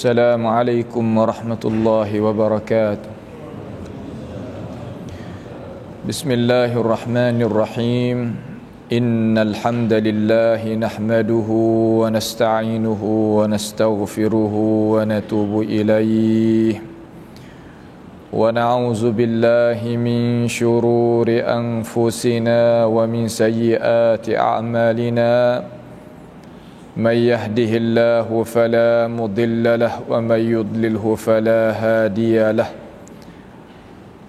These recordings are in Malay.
Assalamualaikum warahmatullahi wabarakatuh. Bismillahirrahmanirrahim. Innal hamdalillahi nahmaduhu wa nasta'inuhu wa nastaghfiruhu wa natubu ilaihi wa na'udzu billahi min shururi anfusina wa min sayyiati a'malina. من يهده الله فلا مضل له ومن يضلله فلا هادي له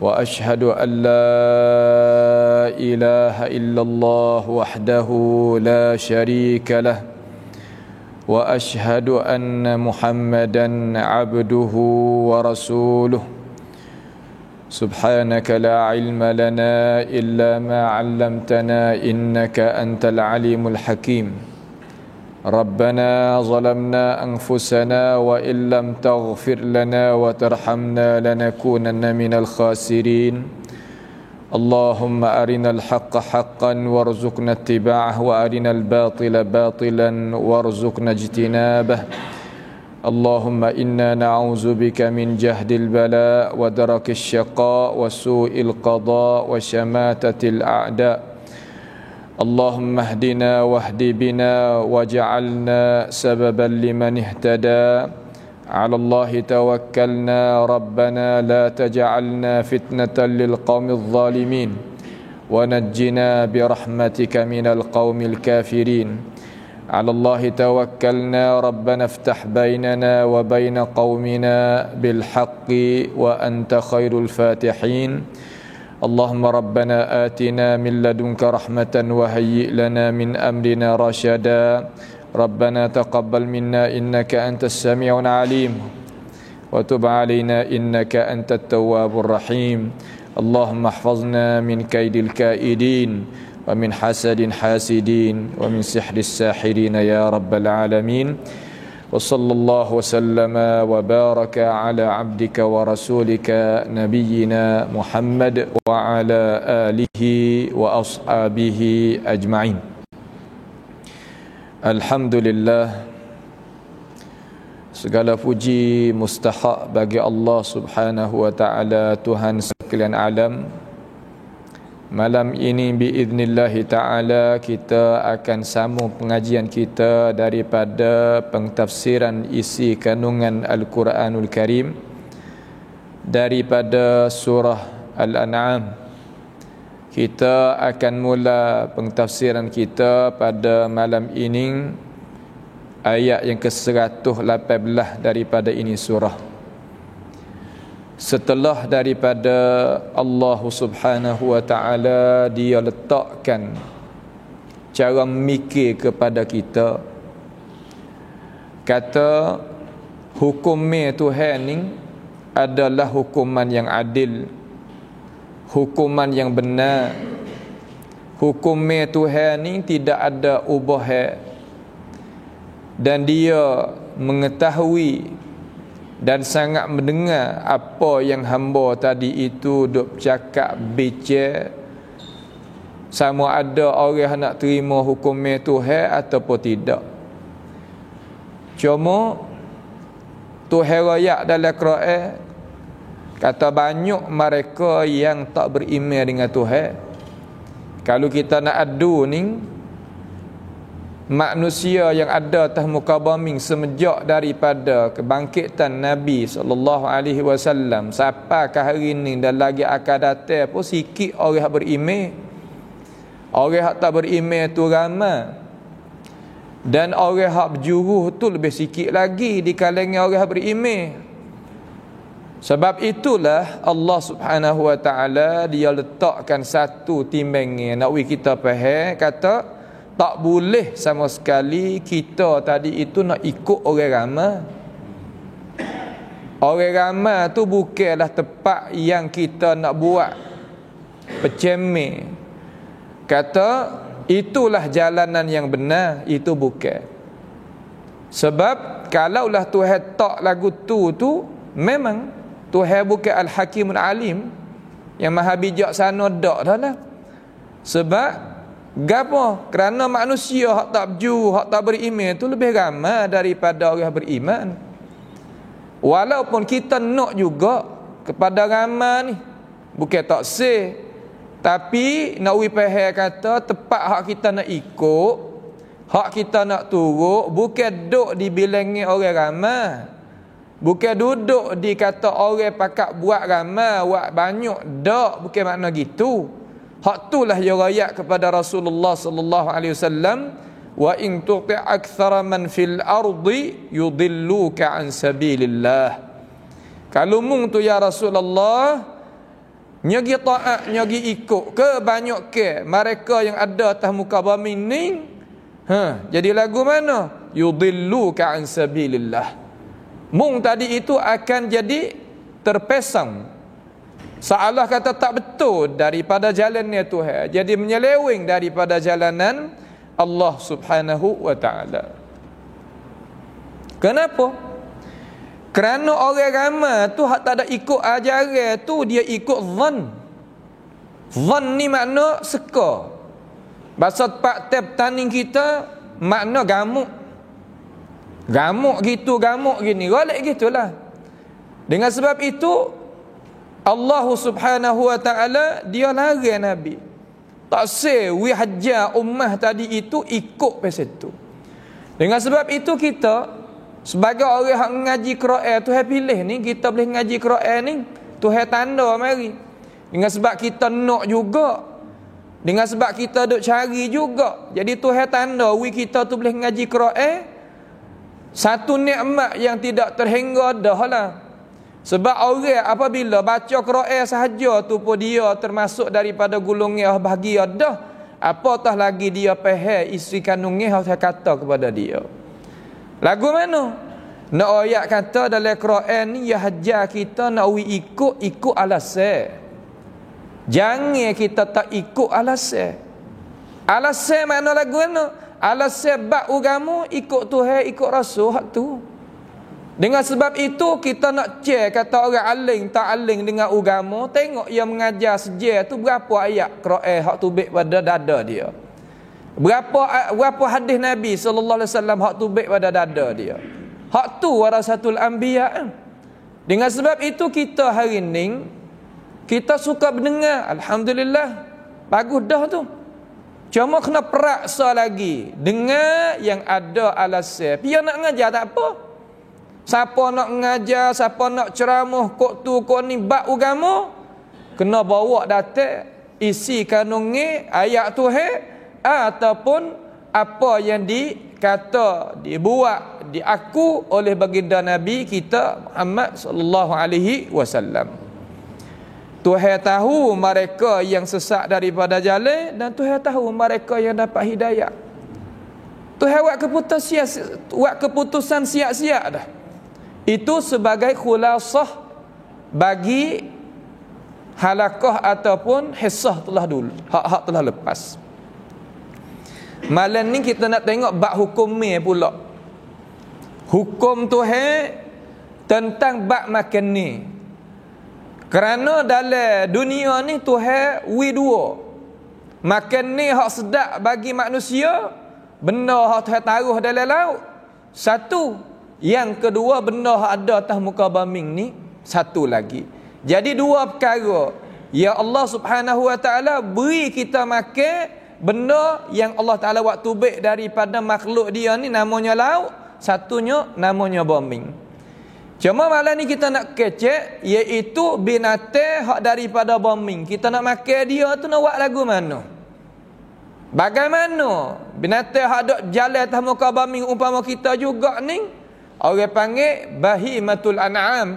وأشهد أن لا إله إلا الله وحده لا شريك له وأشهد أن محمدا عبده ورسوله سبحانك لا علم لنا إلا ما علمتنا إنك أنت العليم الحكيم ربنا ظلمنا أنفسنا وإن لم تغفر لنا وترحمنا لنكونن من الخاسرين اللهم أرنا الحق حقا وارزقنا اتباعه وأرنا الباطل باطلا وارزقنا اجتنابه اللهم إنا نعوذ بك من جهد البلاء ودرك الشقاء وسوء القضاء وشماتة الأعداء اللهم اهدنا واهد بنا واجعلنا سببا لمن اهتدى على الله توكلنا ربنا لا تجعلنا فتنة للقوم الظالمين ونجنا برحمتك من القوم الكافرين على الله توكلنا ربنا افتح بيننا وبين قومنا بالحق وأنت خير الفاتحين اللهم ربنا آتنا من لدنك رحمة وهيئ لنا من أمرنا رشدا ربنا تقبل منا إنك أنت السميع العليم وتب علينا إنك أنت التواب الرحيم اللهم احفظنا من كيد الكائدين ومن حسد حاسدين ومن سحر الساحرين يا رب العالمين وصلى الله وسلم وبارك على عبدك ورسولك نبينا محمد وعلى آله وأصحابه أجمعين. Alhamdulillah, segala puji mustahak bagi Allah Subhanahu wa taala, Tuhan sekalian alam. Malam ini biiznillahi ta'ala kita akan sambung pengajian kita daripada pentafsiran isi kandungan Al-Quranul Karim daripada surah Al-An'am. Kita akan mula pentafsiran kita pada malam ini ayat yang ke-118 daripada ini surah. Setelah daripada Allah Subhanahu wa ta'ala dia letakkan cara mikir kepada kita, kata hukumnya Tuhan ni adalah hukuman yang adil, hukuman yang benar. Hukumnya Tuhan ni tidak ada ubah, dan dia mengetahui dan sangat mendengar apa yang hamba tadi itu duk cakap bicara, sama ada orang nak terima hukumnya Tuhan ataupun tidak. Cuma Tuhan rakyat dalam Quran kata banyak mereka yang tak beriman dengan Tuhan. Kalau kita nak adu ni, manusia yang ada atas muka bumi semenjak daripada kebangkitan Nabi SAW sampai ke hari ini dan lagi akan datang pun sikit orang beriman. Orang yang tak beriman tu ramai, dan orang yang berjuruh tu lebih sikit lagi di kalangan orang yang beriman. Sebab itulah Allah Subhanahu wa ta'ala dia letakkan satu timbangan nak kita faham, kata tak boleh sama sekali kita tadi itu nak ikut orang ramai. Orang ramai tu bukanlah tempat yang kita nak buat pecemeh, kata itulah jalanan yang benar, itu bukan. Sebab kalaulah Tuhan tak lagu tu memang Tuhan bukan Al-Hakimul Alim yang maha bijaksana, dak dah lah. Sebab gapo? Kerana manusia hak tak berju, hak tak beriman tu lebih ramai daripada orang beriman. Walaupun kita nak juga kepada ramai ni, bukan tak sah, tapi nak faham kata tepat hak kita nak ikut, hak kita nak turut, bukan duduk di bilangi orang ramai, bukan duduk di kata orang pakat buat ramai, buat banyak, dak, bukan makna gitu. Hak itulah yang rakyat kepada Rasulullah sallallahu alaihi wasallam, wa in tuti' aktsara man fil ardi yudilluka an sabilillah. Kalau mung tu ya Rasulullah nyagi taat, nyagi ikut ke banyak ke mereka yang ada atas muka bumi ni, jadi lagu mana? Yudilluka an sabilillah. Mung tadi itu akan jadi terpesang, seolah kata tak betul daripada jalannya Tuhan, jadi menyeleweng daripada jalanan Allah subhanahu wa ta'ala. Kenapa? Kerana orang ramai tu hak tak ada ikut ajaran tu, dia ikut zan. Zan ni makna seka. Bahasa pak tab taning kita makna gamuk. Gamuk gitu, gamuk gini, golek gitulah. Dengan sebab itu Allah subhanahu wa ta'ala dia larang Nabi, tak sah wi hajar ummah tadi itu ikut pasal tu. Dengan sebab itu kita sebagai orang yang ngaji Quran, Tuhan pilih ni kita boleh ngaji Quran ni, Tuhan tanda mari. Dengan sebab kita nak juga, dengan sebab kita duk cari juga, jadi Tuhan tanda wi kita tu boleh ngaji Quran. Satu nikmat yang tidak terhingga dah lah. Sebab orang apabila baca Quran sahaja tu pun dia termasuk daripada golongan bahagia dah, apatah lagi dia faham isi kandungnya harus kata kepada dia. Lagu mana? Nak ayat kata dalam Quran ni, ya hajar kita nak ikut alasan. Jangan kita tak ikut alasan. Alasan mana lagu mana? Alasan bab agama, ikut Tuhan, ikut Rasul, hak tu. Dengan sebab itu kita nak cek kata orang aling tak aling dengan agama, tengok yang mengajar sejarah tu berapa ayat Quran hak tubik pada dada dia. Berapa hadis Nabi sallallahu alaihi wasallam hak tubik pada dada dia. Hak tu warasatul anbiya. Dengan sebab itu kita hari ni kita suka mendengar, alhamdulillah, bagus dah tu. Cuma kena peraksa lagi dengar yang ada alasan. Dia nak ngajar tak apa. Siapa nak ngajar, siapa nak ceramah kok tu kok ni bab agama, kena bawa datang isi kanungi ayat Tuhan ataupun apa yang dikata, dibuat, diaku oleh baginda Nabi kita Muhammad sallallahu alaihi wasallam. Tuhan tahu mereka yang sesat daripada jalan, dan Tuhan tahu mereka yang dapat hidayah. Tuhan buat keputusan siap-siap dah. Itu sebagai khulasah bagi halakah ataupun hissah telah dulu, hak-hak telah lepas. Malam ni kita nak tengok bab hukum pula. Hukum Tuhan tentang bab makan ni. Kerana dalam dunia ni Tuhan dua. Makan ni hak sedap bagi manusia, benda hak Tuhan taruh dalam laut. Satu. Yang kedua, benda hak ada atas muka bumi ni satu lagi. Jadi dua perkara. Ya Allah subhanahu wa ta'ala beri kita makan benda yang Allah Ta'ala buat tubik daripada makhluk dia ni, namanya laut. Satunya namanya bumi. Cuma malam ni kita nak kecek, iaitu binatang hak daripada bumi. Kita nak makan dia tu nak buat lagu mana? Bagaimana? Binatang hak duk jalan atas muka bumi umpama kita juga ni, orang panggil bahimatul an'am.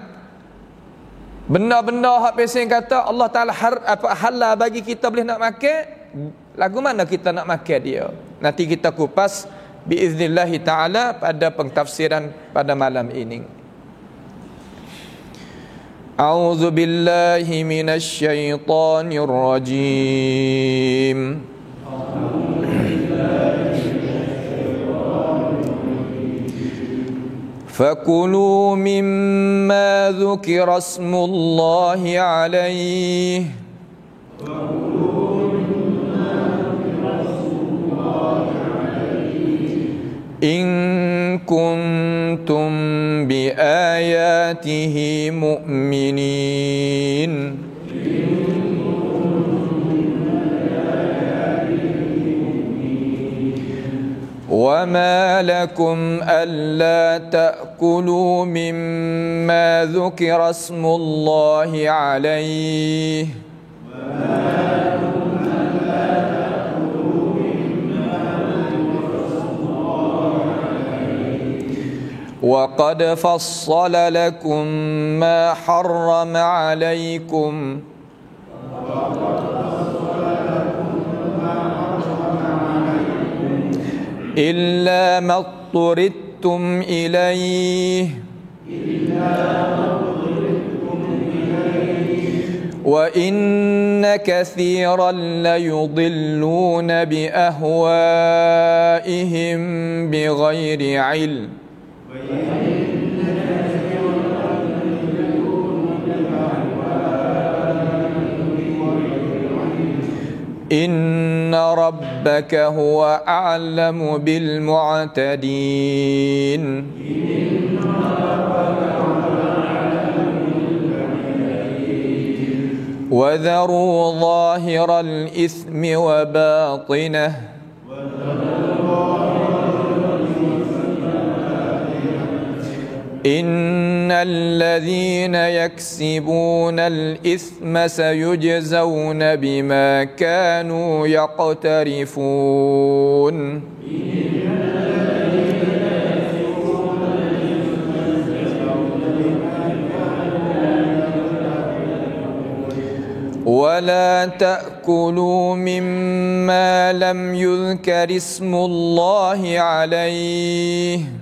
Benda-benda hak pesing kata Allah Ta'ala halal bagi kita boleh nak makan, lagu mana kita nak makan dia? Nanti kita kupas biiznillah ta'ala pada pentafsiran pada malam ini. A'udzu billahi minasy syaithanir rajim. فَكُلُوا مِمَّا ذُكِرَ اسْمُ اللَّهِ عَلَيْهِ إِن كُنتُم بِآيَاتِ بآياته مؤمنين وما لكم ألا تأكلوا مما ذكر اسم الله عليه وقد فصل لكم ما حرم عليكم إلا ما اضطررتم إليه وإن كثيرا ليضلون بأهوائهم بغير علم إن ربك هو أعلم بالمعتدين وذروا ظاهر الإثم وباطنه إن الذين يكسبون الإثم سيجزون بما كانوا يقترفون ولا تأكلوا مما لم يذكر اسم الله عليه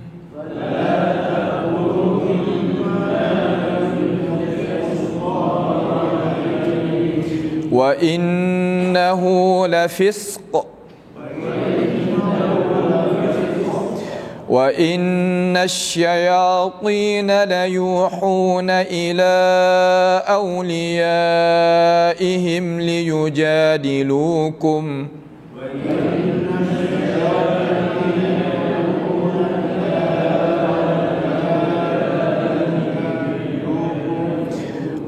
وإنه لفسق وإن الشياطين ليوحون إلى أوليائهم ليجادلوكم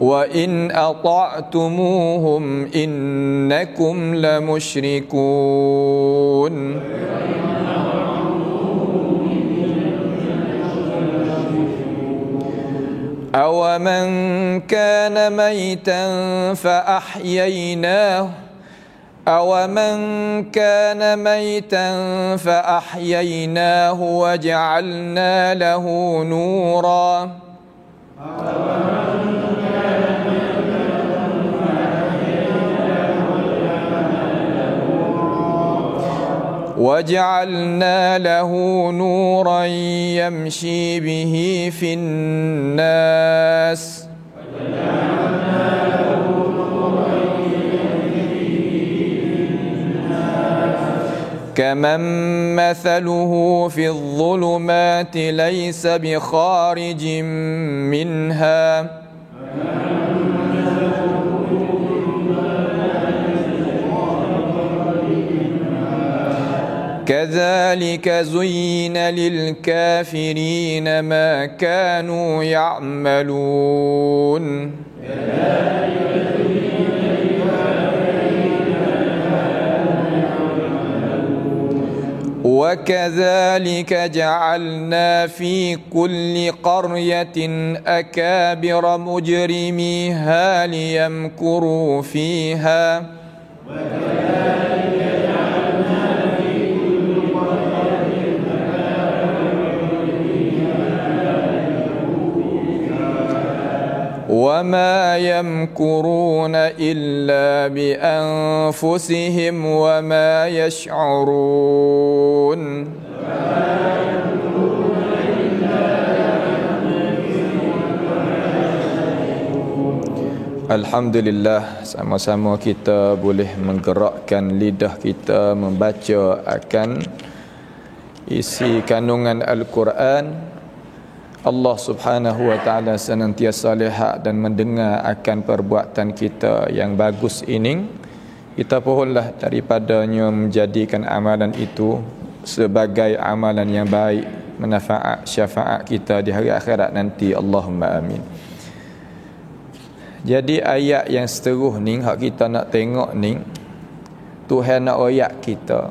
وإن أطعتموهم إنكم لمشركون أومن كان ميتا فأحييناه وجعلنا له نورا يمشي به في الناس كمن مثله في الظلمات ليس بخارج منها كذلك زين للكافرين ما كانوا يعملون وكذلك جعلنا في كل قرية أكابر مجرميها ليمكروا فيها وما يمكرون إلا بأنفسهم وما يشعرون Alhamdulillah, sama-sama kita boleh menggerakkan lidah kita membaca akan isi kandungan Al-Quran. Allah Subhanahu wa taala senantiasa lihat dan mendengar akan perbuatan kita yang bagus ini. Kita pohonlah daripadanya menjadikan amalan itu sebagai amalan yang baik manfaat syafaat kita di hari akhirat nanti. Allahumma amin. Jadi ayat yang seterus ni hak kita nak tengok ni, Tuhan nak royak kita.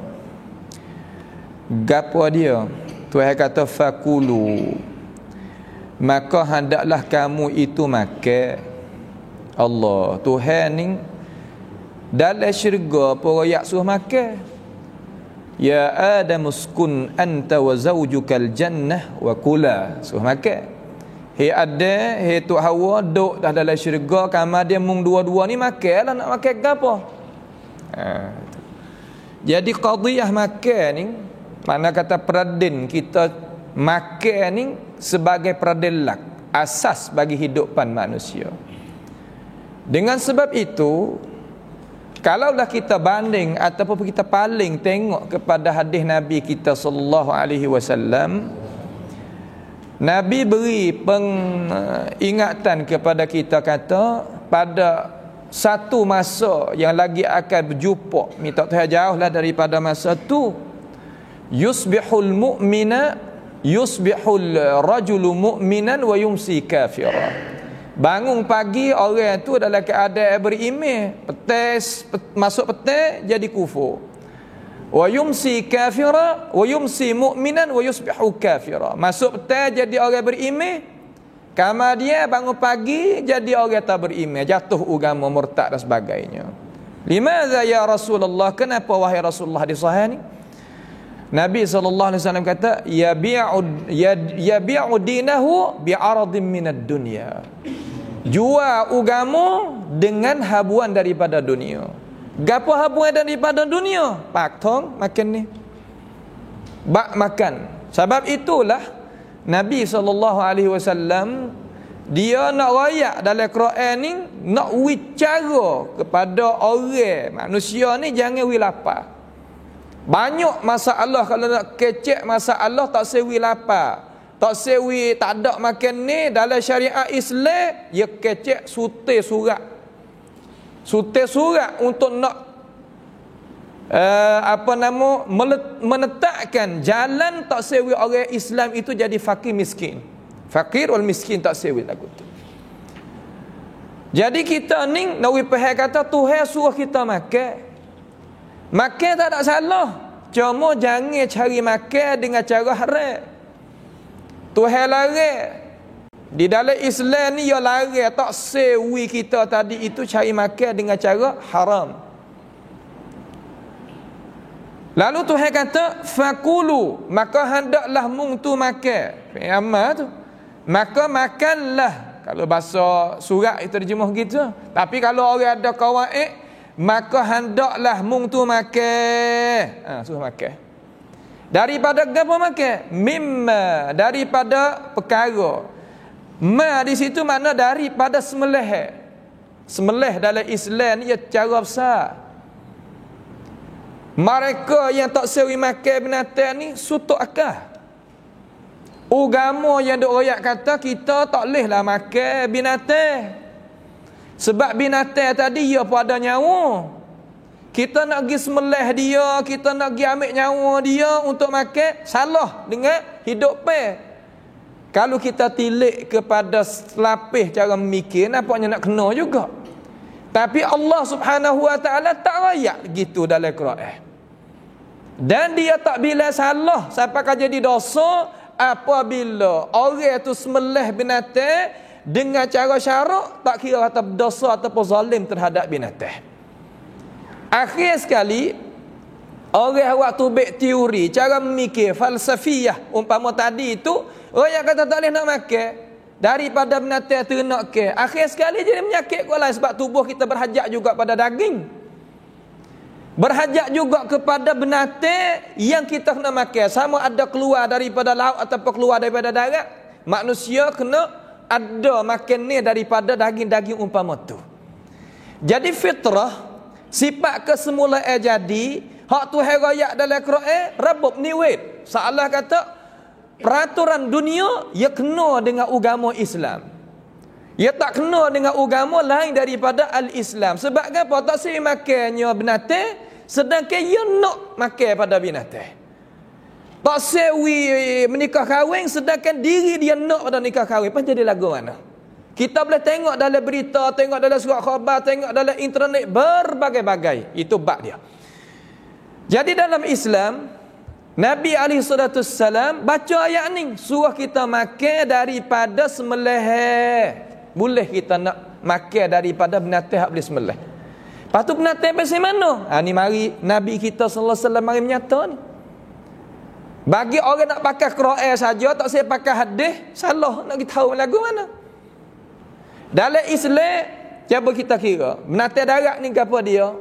Gapo dia? Tuhan kata fakulu, maka hendaklah kamu itu makan. Allah Tuhan ni dalam syurga apa royak suruh makan. Ya Adam uskun anta wa zawjukal jannah wa kula, suruh makan. Hei Adam, hei Tok Hawa, duduk dah dalam syurga, kamar dia mung dua-dua ni makanlah, nak makan ke apa? Jadi qadiyah makan ni, mana kata peraden kita makan ni sebagai peradelak, asas bagi hidupan manusia. Dengan sebab itu, kalaulah kita banding ataupun kita paling tengok kepada hadis Nabi kita sallallahu alaihi wasallam, Nabi beri pengingatan kepada kita, kata pada satu masa yang lagi akan berjumpa, minta Tuhan jauhlah daripada masa tu, yusbihul rajulu mu'minan wa yumsi kafira. Bangun pagi orang tu dalam keadaan beriman, masuk petang jadi kufur. Wa yumsi kafira wa yumsi mu'minan wa yusbihu kafira. Masuk petang jadi orang beriman, kamar dia bangun pagi jadi orang tak beriman, jatuh agama, murtad dan sebagainya. Limadza ya Rasulullah, kenapa wahai Rasulullah di sahih ni? Nabi sallallahu alaihi wasallam kata yabi'u dinahu bi'aradin minad dunya. Jual agama dengan habuan daripada dunia. Gapo habuan daripada dunia? Pak tong makan ni. Bak makan. Sebab itulah Nabi sallallahu alaihi wasallam dia nak royak dalam Quran ni, nak bicara kepada orang manusia ni jangan wi lapar. Banyak masalah, kalau nak kecek masalah tak sewi lapar, tak sewi tak ada makan ni, dalam syariat Islam ya kecek sute surat untuk nak menetapkan jalan tak sewi orang Islam itu jadi fakir miskin. Fakir wal miskin tak sewi lagu tu. Jadi kita ni nak faham kata Tuhan suruh kita makan. Makan tak ada salah, cuma jangan cari makan dengan cara haram. Tuhan larang. Di dalam Islam ni ya larang, tak sewi kita tadi itu cari makan dengan cara haram. Lalu Tuhan kata fakulu, maka hendaklah mung tu makan. Fi'amma tu, maka makanlah. Kalau bahasa surat itu terjemah gitu. Tapi kalau orang ada kawaid, maka hendaklah mung tu makan. Suruh makan. Daripada apa makan? Mimma, daripada perkara. Ma di situ makna daripada sembelih. Sembelih dalam Islam ni cara besar. Mereka yang tak sewi makan binatang ni sutuk akal. Agama yang duk royak kata kita tak bolehlah makan binatang. Sebab binatang tadi ia pun ada nyawa. Kita nak pergi sembelih dia, kita nak pergi ambil nyawa dia untuk makan, salah dengan hidup pe. Kalau kita tilik kepada selapih cara memikir, nampaknya nak kena juga. Tapi Allah Subhanahu Wa Taala tak royak gitu dalam Quran. Dan dia tak bila salah sampai kan jadi dosa apabila orang tu sembelih binatang dengan cara syarak, tak kira kata berdosa ataupun zalim terhadap binatang. Akhir sekali, orang waktu bek teori, cara memikir falsafiyah umpama tadi itu, orang kata tak boleh nak makan daripada binatang ternak ke. Akhir sekali jadi menyakit kau lain, sebab tubuh kita berhajat juga pada daging. Berhajat juga kepada binatang yang kita kena makan. Sama ada keluar daripada laut ataupun keluar daripada darat. Manusia kena ada makan ni daripada daging-daging umpama tu. Jadi fitrah, sifat kesemula jadi, hak Tuhan royak dalam Quran, rabub niwid. Seolah kata peraturan dunia ia kena dengan agama Islam. Ia tak kena dengan agama lain daripada al-Islam. Sebab apa? Tak seri makannya binatang, sedangkan ia nak makan pada binatang. Tak sewi menikah kahwin sedangkan diri dia nak pada nikah kahwin. Apa jadi lagu mana? Kita boleh tengok dalam berita, tengok dalam surat khabar, tengok dalam internet berbagai-bagai. Itu bab dia. Jadi dalam Islam, Nabi SAW baca ayat ni, suruh kita makan daripada sembelih. Boleh kita nak makan daripada binatang hak boleh sembelih. Lepas tu binatang pasal mana? Ni mari Nabi kita sallallahu alaihi wasallam mari menyata ni. Bagi orang nak pakai Quran saja, tak saya pakai hadis, salah nak kita tahu lagu mana. Dalam Islam, cuba kita kira, binatang darat ni apa dia?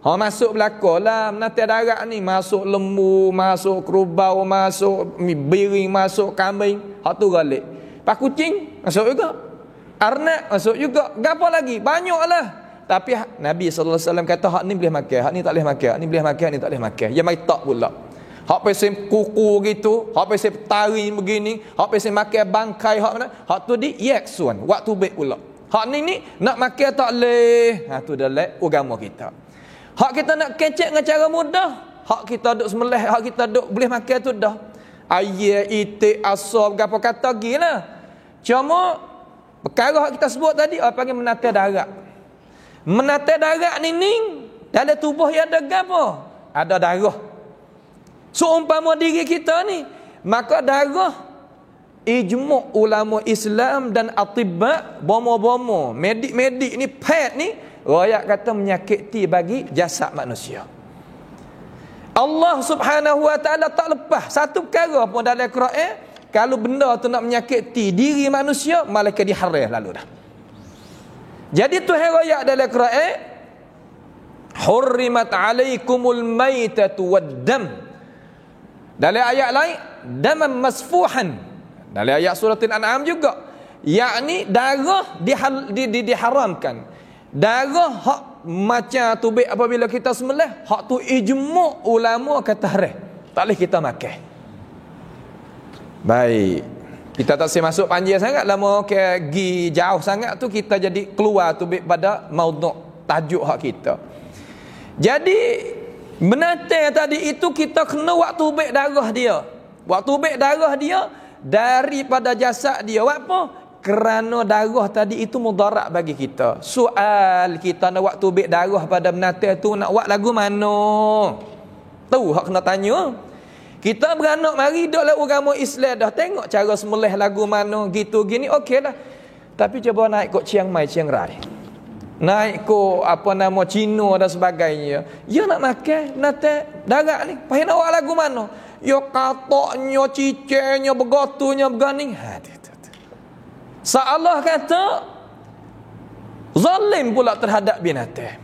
Masuk belakang lah, binatang darat ni masuk lembu, masuk kerubau, masuk biring, masuk kambing, hak tu galik. Pak kucing masuk juga. Arnab masuk juga. Gapo lagi? Banyaklah. Tapi Nabi sallallahu alaihi wasallam kata hak ni boleh makan, hak ni tak boleh makan, hak ni boleh makan, hak ni tak boleh makan. Yang mai tak pula. Hak pasal kuku gitu, hak pasal tari begini, hak pasal makan bangkai, hak tu di yaksun, waktu baik pula. Hak ni nak makan tak leh. Tu dalam agama kita. Hak kita nak kecek dengan cara mudah, hak kita duk sembelih, hak kita duk boleh makan tu dah. Ayat, itik, asal, gapo kata gilah. Cuma perkara hak kita sebut tadi, orang panggil menata darat. Menata darat ni dalam tubuh yang ada gapo? Ada darah. Seumpama diri kita ni, maka darah ijmu' ulama Islam dan atibba, bomo-bomo, medik-medik ni, pet ni, rakyat kata menyakiti bagi jasad manusia. Allah Subhanahu wa taala tak lepas satu perkara pun dalam Quran, kalau benda tu nak menyakiti diri manusia, malaikat diharam lalu dah. Jadi Tuhan rakyat dalam Quran, hurrimat alaikumul maitatu waddam. Dalam ayat lain, daman masfuhan. Dalam ayat surah Al-An'am juga, yakni darah diharamkan. Darah hak macam tubik apabila kita sembelih, hak tu ijmu' ulama kata haram, tak boleh kita makan. Baik, kita tak boleh masuk panjang sangat, lama ke gi jauh sangat tu kita jadi keluar tubik pada maudhu' tajuk hak kita. Jadi binatang tadi itu kita kena waktu baik darah dia. Waktu baik darah dia daripada jasad dia. Apa? Kerana darah tadi itu mudarat bagi kita. Soal kita nak waktu baik darah pada binatang tu nak buat lagu mana? Tu hak kena tanya. Kita beranak mari duduk dalam agama Islam dah tengok cara sembelih lagu mana gitu gini okeylah. Tapi cuba naik kok Chiang Mai, Chiang Rai. Naik ko apa nama Cina dan sebagainya. Ya nak makan binatang darat ni. Payah nak buat lagu mana? Ya katoknya, cicenya, begotunya, begani. Allah kata zalim pula terhadap binatang.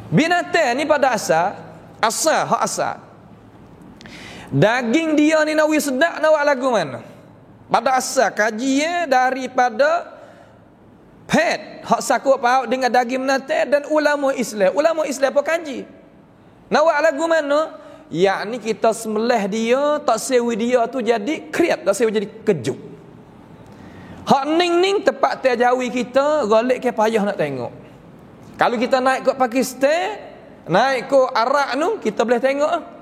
Binatang ni pada hak asal. Daging dia ni nawi sedap nak buat lagu mana? Pada asal kajian daripada pet hak sakut paut dengan daging binatang dan ulama Islam. Ulama Islam apa kaji? Nak buat lagu mana? Yakni kita sembelih dia, tak sewi dia tu jadi kriap, tak sewi jadi kejut. Hak ning-ning tempat terjauhi kita, golek ke payah nak tengok. Kalau kita naik ke Pakistan, naik ke Arab tu, kita boleh tengok.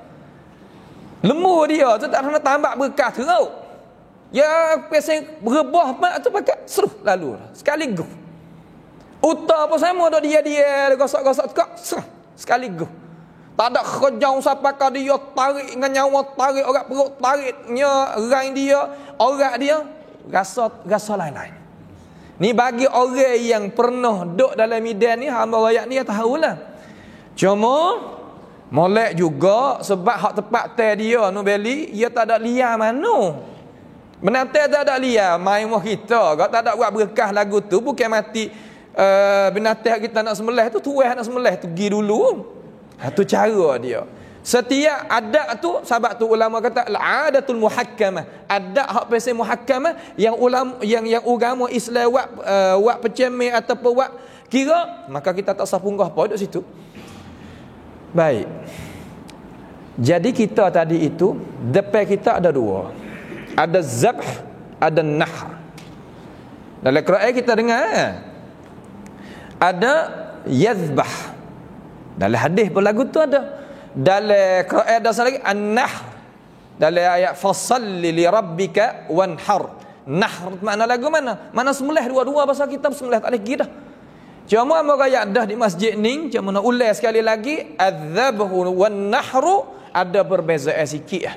Lembu dia tu tak kena tambak berkah teruk. Ya pasal berebah mak tu pakai seruh lalu sekali go. Uta apa sama dah dia gosok-gosok tekak sekali go. Tak ada kerjau siapa kau dia tarik dengan nyawa, tarik orang perut, tariknya rang dia, orang dia rasa lain-lain. Ni bagi orang yang pernah duduk dalam medan ni, hamba rakyat ni tahulah. Cuma molek juga sebab hak tepat teh dia nu beli, dia tak ada liar mana. Binatang tak ada liar, main muah kita. Kalau tak ada buat berkah lagu tu, bukan mati binatang kita nak sembelih tu, tuah nak sembelih tu pergi dulu. Tu cara dia. Setiap adat tu, sebab tu ulama kata al-adatul muhakkamah. Adat hak pasal muhakkamah yang ulama yang agama Islam buat pecemeh ataupun buat kira, maka kita tak sah punggah apa duduk situ. Baik. Jadi kita tadi itu depan kita ada dua. Ada zabh, ada nahr. Dalam Quran kita dengar ada yazbah. Dalam hadis pun lagu tu ada. Dalam Quran ada lagi an-nahr. dalam ayat fasalli li rabbika wanhar. Nahr makna lagu mana? Mana sembelih dua-dua bahasa kita sembelih tak lagi dah. Cuma ayat dah di masjid ni cuma nak ulang sekali lagi adzabhu wan nahru ada perbezaan sikit.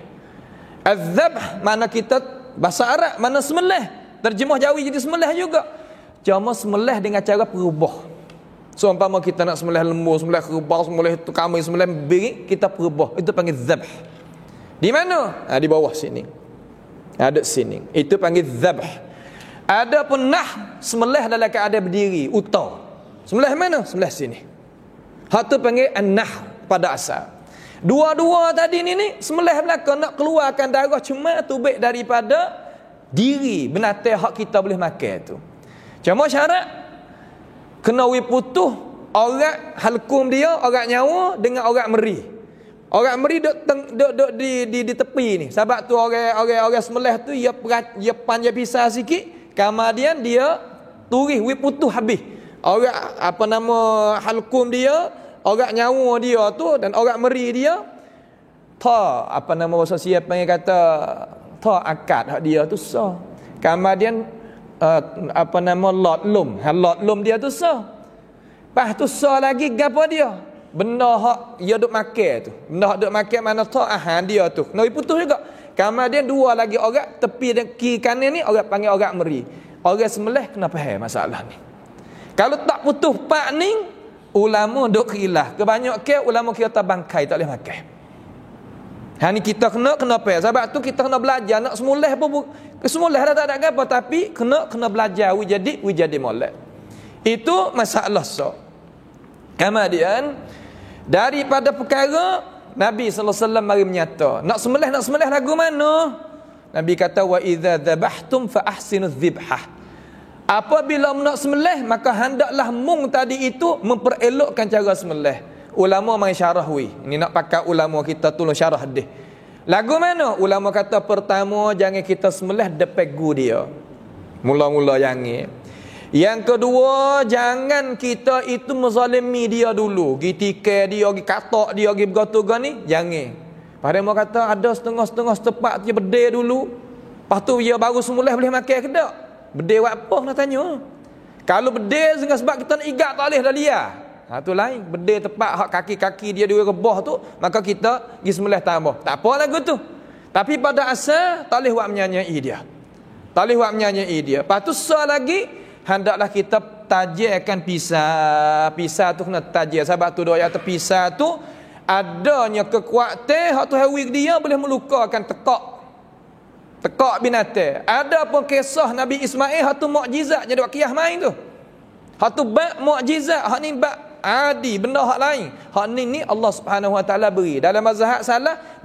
Adzabh mana kita bahasa Arab mana sembelih, terjemah Jawi jadi sembelih juga. Cuma sembelih dengan cara perubah. So umpama kita nak sembelih lembu, sembelih kerbau, sembelih tu kambing, sembelih biri, kita perubah. Itu panggil zabh. Di mana? Di bawah sini. Ada sini. Itu panggil zabh. Ada pun nah sembelih dalam keadaan berdiri, utang. Sembelih mana? Sembelih sini. Hak tu panggil an-nah pada asal. Dua-dua tadi ni sembelih belakang nak keluarkan darah cuma tubik daripada diri binatang hak kita boleh makan tu. Cuma syarat kena putuh orang halkum dia, orang nyawa dengan orang meri. Orang meri duk di tepi ni. Sebab tu orang sembelih tu dia panjang pisah sikit, kemudian dia turis putuh habis. Orang apa nama halkum dia, orang nyawa dia tu dan orang meri dia apa nama bahasa siap panggil kata akad hak dia tu sah. Kemudian apa nama lot lum dia tu sah. Lepas tu sah lagi gapo dia? Benda hak dia duk makan tu. Benda hak duk makan mana ta'ahan dia tu. Noi putus juga. Kemudian dua lagi orang tepi dan kiri kanan ni orang panggil orang meri. Orang sembelih kena faham masalah ni. Kalau tak putus pak ni, ulama duk khilaf. Kebanyakan ulama kata bangkai tak boleh makan. Ni kita kena apa? Sebab tu kita kena belajar nak semulih apa semulih dah tak ada apa tapi kena belajar jadi molek. Itu masalah so. Kemudian daripada perkara Nabi sallallahu alaihi wasallam mari menyata, nak sembelih lagu mana? Nabi kata wa idza dzabhtum fa ahsinuz dzibhah. Apabila nak sembelih maka hendaklah mung tadi itu memperelokkan cara sembelih. Ulama mai syarah ini nak pakai ulama kita tolong syarah dia. Lagu mana? Ulama kata pertama jangan kita sembelih depan gu dia. Mula-mula jangan. Yang kedua jangan kita itu menzalimi dia dulu. Gi tikai dia, gi katak dia, gi begitu ni jangan. Pada mau kata ada setengah-setengah setepak dia bedai dulu. Lepas tu dia baru sembelih boleh makan ke tak? Bedai buat apa nak tanya? Kalau bedai dengan sebab kita nak igat tak boleh dah liar. Tu lain. Bedai tepat hak kaki-kaki dia dua rebah tu, maka kita pergi sembelih tambah. Tak apa lagu tu. Tapi pada asal tak boleh buat menyanyai dia. Tak boleh buat menyanyai dia. Lepas tu sah lagi hendaklah kita tajirkan pisah. Pisah tu kena tajir. Sebab tu doa kata pisah tu adanya kekuatan hak tu hawi dia boleh melukakan tekak binatang. Ada pun kisah Nabi Ismail hak tu mukjizat jadi buat qiyah main tu. Hak tu bab mukjizat, hak ni bab adi, benda hak lain. Hak ni Allah Subhanahu Wa Taala beri. Dalam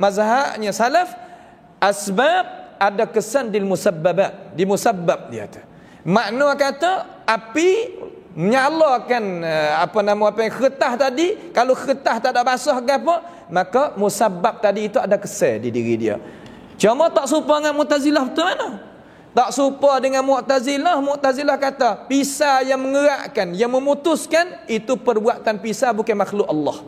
mazhabnya salaf asbab ada kesan di musabbabat, di musabbab dia tu. Makna kata api menyalakan kertas tadi, kalau kertas tak ada basah ke apa, maka musabbab tadi itu ada kesan di diri dia. Cuma tak serupa dengan Mu'tazilah betul mana? Tak serupa dengan Mu'tazilah. Mu'tazilah kata pisah yang mengerakkan, yang memutuskan itu perbuatan pisah bukan makhluk Allah.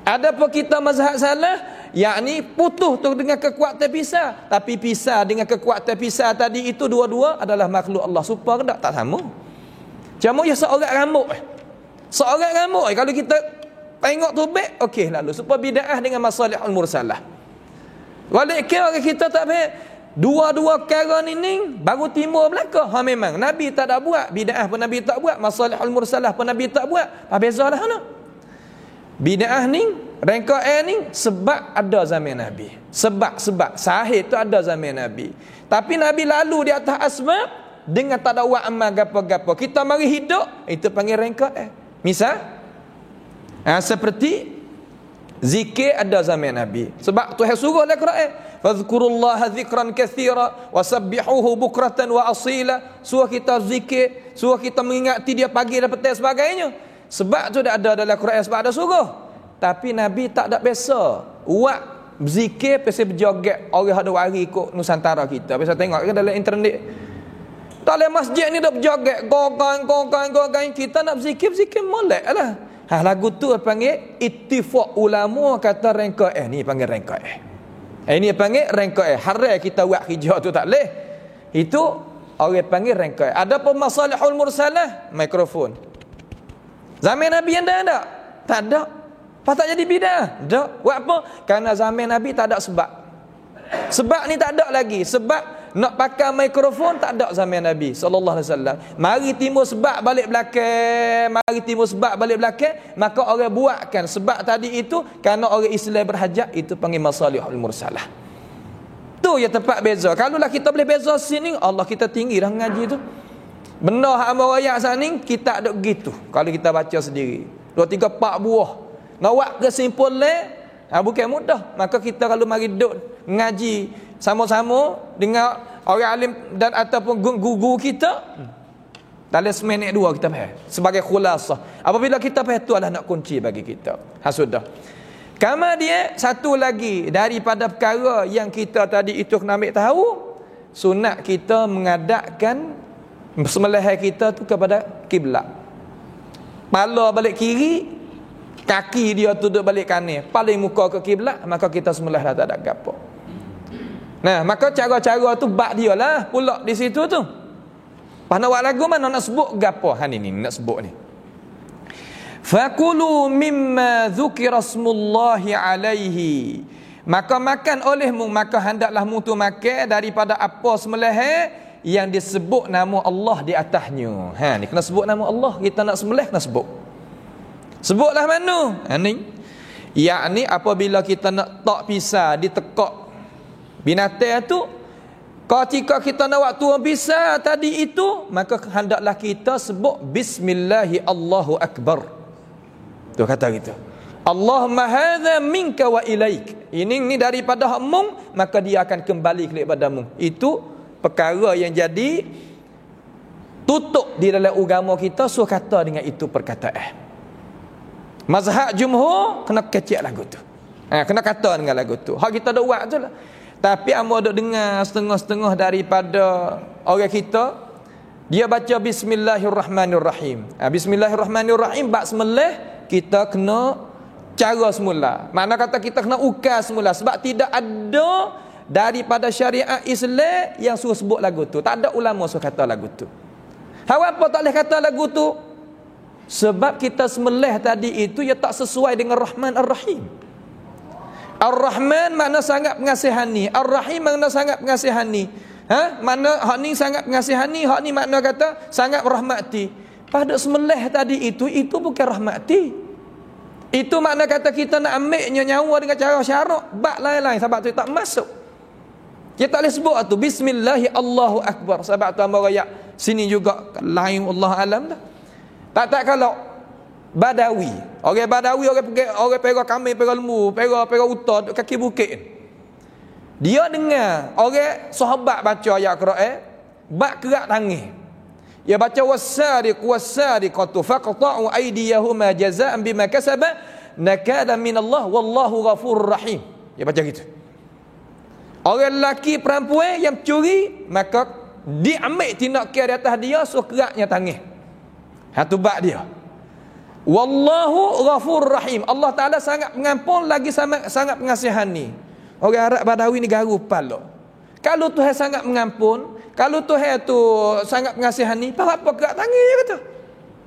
Adapun kita mazhab salaf, yakni putus tu dengan kekuatan pisah, tapi pisah dengan kekuatan pisah tadi itu dua-dua adalah makhluk Allah. Serupa ke tak? Tak sama. Cuma ya seorang rambut. Seorang rambut kalau kita tengok tubik, okey lalu. Supaya bid'ah dengan masalihul mursalah. Walaupun orang kita tak faham dua-dua perkara ni baru timbul belaka. Memang Nabi tak ada buat, bid'ah pun Nabi tak buat, masalihul mursalah pun Nabi tak buat. Apa bezalah ana? Bid'ah ni, rangkaian ni sebab ada zaman Nabi. Sebab sahih tu ada zaman Nabi. Tapi Nabi lalu di atas asbab dengan tak ada buat amal gapo-gapo. Kita mari hidup, itu panggil rangkaian. Misal seperti zikir ada zaman Nabi. Sebab Tuhan suruh dalam Quran, fadhkurullaha dzikran katsira wasabbihuhu bukratan wa asila. Suruh kita zikir, suruh kita mengingati dia pagi dan petang sebagainya. Sebab tu dah ada dalam Quran, sebab ada suruh. Tapi Nabi tak ada biasa buat zikir pasal berjoget orang ada wari ikut Nusantara kita. Biasa tengok kan dalam internet. Dalam masjid ni dah berjoget, gogang. Kita nak berzikir molek lah. Lagu tu panggil ittifaq ulama kata rangkaian ni panggil rangkaian. Ini panggil rengkoi. Haram kita buat kerja tu tak leh. Itu orang panggil rengkoi. Ada pun masalihul mursalah, mikrofon. Zaman Nabi yang ada? Tak ada. Patut jadi bidah? Tak. Buat apa? Kerana zaman Nabi tak ada sebab. Sebab ni tak ada lagi. Sebab nak pakai mikrofon tak ada zaman Nabi sallallahu alaihi wasallam. Mari timbul sebab balik belakang, maka orang buatkan sebab tadi itu kerana orang Islam berhajat, itu panggil masalihul mursalah. Tu ya tempat beza. Kalau lah kita boleh beza sini, Allah kita tinggi dah ngaji tu. Benar hak amar ayat sini kita ada gitu. Kalau kita baca sendiri 2 3 4 buah. Nak buat kesimpulan bukan mudah. Maka kita kalau mari duduk ngaji sama-sama dengan orang alim dan ataupun guru kita, dalam seminit 2 kita faham sebagai khulasah. Apabila kita faham, tu adalah nak kunci bagi kita. Sudah. Kama dia satu lagi daripada perkara yang kita tadi itu kena ambil tahu, sunat kita mengadapkan sembelihan kita tu kepada kiblat. Kepala balik kiri, kaki dia tu duduk balik kanan, paling muka ke kiblat, maka kita sembelih dah tak ada gapo. Nah, maka cara-cara tu bak dia lah pula di situ tu. Pas nak buat lagu mana nak sebut gapo? Ni nak sebut ni. Fakulu mimma dzukira smullahi alaihi. Maka makan olehmu, maka hendaklah mu tu makan daripada apa sembelih yang disebut nama Allah di atasnya. Ni kena sebut nama Allah. Kita nak sembelih kena sebut. Sebutlah mana? Ni. Yakni apabila kita nak tak pisah ditekak binatang tu, ketika kita nak waktu pisah tadi itu, maka hendaklah kita sebut bismillahi Allahu akbar. Tu kata kita. Allahumma hadza minka wa ilaik. Ini daripada hakmu, maka dia akan kembali kepadamu. Itu perkara yang jadi tutup di dalam agama kita, suruh kata dengan itu perkataan. Mazhab jumhur kena kecek lagu tu. Kena kata dengan lagu tu. Hak kita dak buat je lah. Tapi amba duk dengar setengah-setengah daripada orang kita, dia baca bismillahirrahmanirrahim. Bismillahirrahmanirrahim bab sembelih kita kena cara semula. Makna kata kita kena ukar semula, sebab tidak ada daripada syariat Islam yang suruh sebut lagu tu. Tak ada ulama suruh kata lagu tu. Hak apa tak boleh kata lagu tu? Sebab kita sembelih tadi itu ya tak sesuai dengan Rahman Ar-Rahim. Ar-Rahman makna sangat pengasihani, Ar-Rahim makna sangat pengasihani. Makna hak ni sangat pengasihani, hak ni makna kata sangat merahmati. Pada sembelih tadi itu bukan rahmati. Itu makna kata kita nak ambilnya nyawa dengan cara syarak, bab lain-lain, sebab tu tak masuk. Kita tak boleh sebut tu bismillahi Allahu akbar. Sebab tu hamba raya sini juga lain, Allah alam dah. Tak kalau Badawi, orang Badawi, orang pergi kambing, pergi lembu, pergi utar kaki bukit. Dia dengar orang sahabat baca ayat Quran, bak kerak tangis. Dia baca wasariqatu faqta'u aydiyahuma jazaa'an bima kasaba nakada minallah wallahu ghafurur rahim. Dia baca gitu. Orang lelaki perempuan yang curi, maka diambil tindakan di atas dia, suruh keraknya tangis. Satu bab dia. Wallahu ghafurur rahim. Allah Taala sangat mengampun lagi sangat pengasihani. Orang Arab Badawi ni garu kepala. Kalau Tuhan sangat mengampun, kalau Tuhan tu sangat pengasihani, apa kerak tangan dia kata?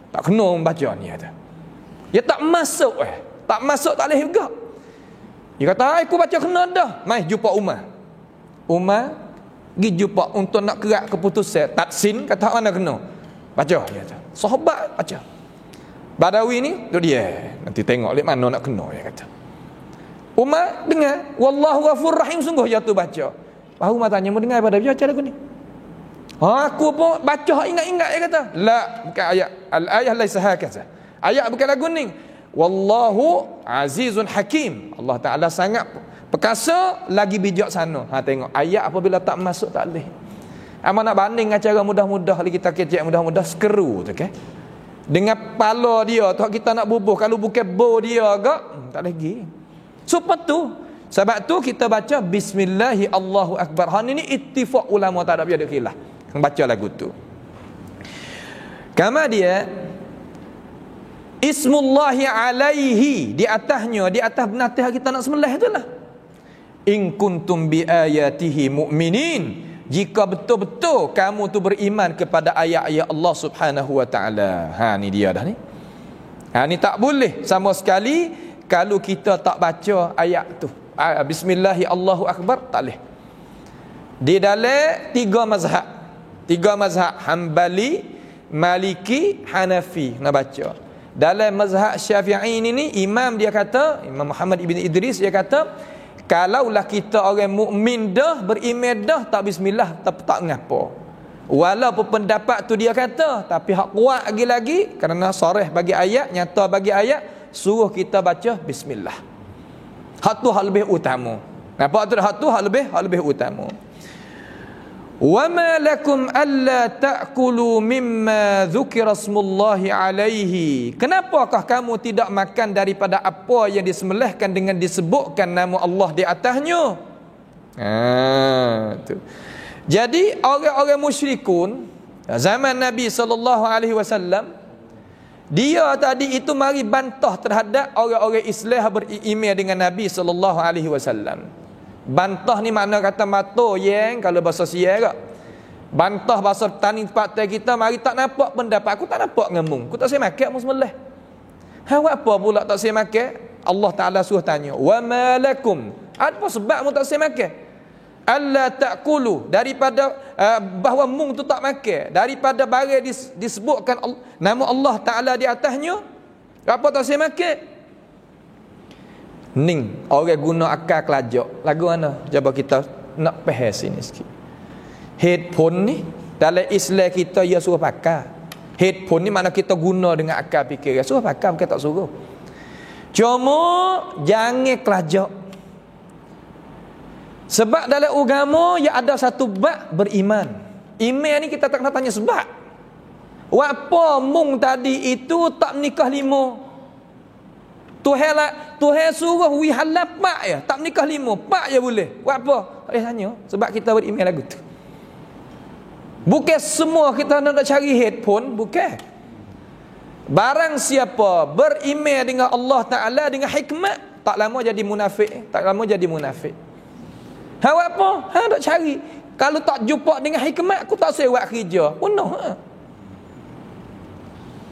Tak kena membaca ni kata. Dia tak masuk tak masuk tak boleh juga. Dia kata, aku baca kena dah. Mai jumpa Umar pergi jumpa untuk nak kerak keputusan taksin, kata mana kena. Baca dia kata. Sahabat baca. Badawi ni tu dia. Nanti tengok lek mana nak kena dia kata. Umar dengar, wallahu ghafurur rahim, sungguh dia tu baca. Baru Umar tanya, mau dengar pada baca lagu ni? Aku pun baca ingat-ingat dia kata. La, bukan ayat. Al-ayah laisa hakaza. Ayat bukan lagu ni. Wallahu azizun hakim. Allah Taala sangat perkasa lagi bijaksana. Tengok ayat apabila tak masuk tak boleh. Amal nak banding dengan cara mudah-mudah kita kecek mudah-mudah skru tu kan. Dengan kepala dia tu kita nak bubuh, kalau bukan bo dia agak tak lagi. Supaya tu sebab tu kita baca bismillahi Allahu akbar. Ini ittifaq ulama tak ada khilaf. Baca lagu tu. Kama dia ismullahi alaihi, di atasnya, di atas binatang kita nak sembelih itulah. in kuntum bi ayatihi mu'minin, jika betul-betul kamu tu beriman kepada ayat-ayat Allah Subhanahu wa taala. Ni dia dah ni. Ni tak boleh sama sekali kalau kita tak baca ayat tu. Bismillahi Allahu akbar, tak boleh. Di dalam tiga mazhab Hambali, Maliki, Hanafi nak baca. Dalam mazhab Syafi'i ni imam dia kata, Imam Muhammad ibn Idris dia kata, kalaulah kita orang mukmin dah beriman dah tak bismillah tak ngapa. Walaupun pendapat tu dia kata, tapi hak kuat lagi kerana sarih bagi ayat, nyata bagi ayat, suruh kita baca bismillah. Hak tu hak lebih utama. Nampak tu hak tu hak lebih utama. Wa ma lakum alla ta'kulu mimma dzukira smullahi alaihi. Kenapakah kamu tidak makan daripada apa yang disembelihkan dengan disebutkan nama Allah di atasnya? Tu. Jadi orang-orang musyrikun zaman Nabi SAW, dia tadi itu mari bantah terhadap orang-orang Islam beriman dengan Nabi SAW. Bantah ni makna kata mato yang kalau bahasa siar. Bantah bahasa tani partai kita, mari tak nampak pendapat aku, tak nampak ngemung, aku tak saya makan musmelah. Apa pula tak saya makan? Allah Taala suruh tanya, wa malakum, apa sebab mu tak saya makan? Alla ta'kulu, daripada bahawa mung tu tak makan daripada barang disebutkan nama Allah Taala di atasnya, apa tak saya makan? Ning orang guna akal kelajak lagu mana? Cuba kita nak faham sini sikit. Headphone ni dalam Islam kita ia suruh pakai. Headphone ni mana kita guna dengan akal fikir, suruh pakai, bukan tak suruh. Cuma jangan kelajak. Sebab dalam agama ya ada satu bab beriman. Iman ni kita tak nak tanya sebab. Apa mung tadi itu tak menikah 5? Tuhan suruh wi halal 4 ya, tak menikah 5, 4 je boleh. Buat apa? Tak boleh tanya sebab kita beriman lagu tu. Bukan semua kita nak cari headphone, bukan. Barang siapa beriman dengan Allah Taala dengan hikmat, tak lama jadi munafik, tak lama jadi munafik. Apa? Nak cari. Kalau tak jumpa dengan hikmat, aku tak saya buat kerja. Penuh.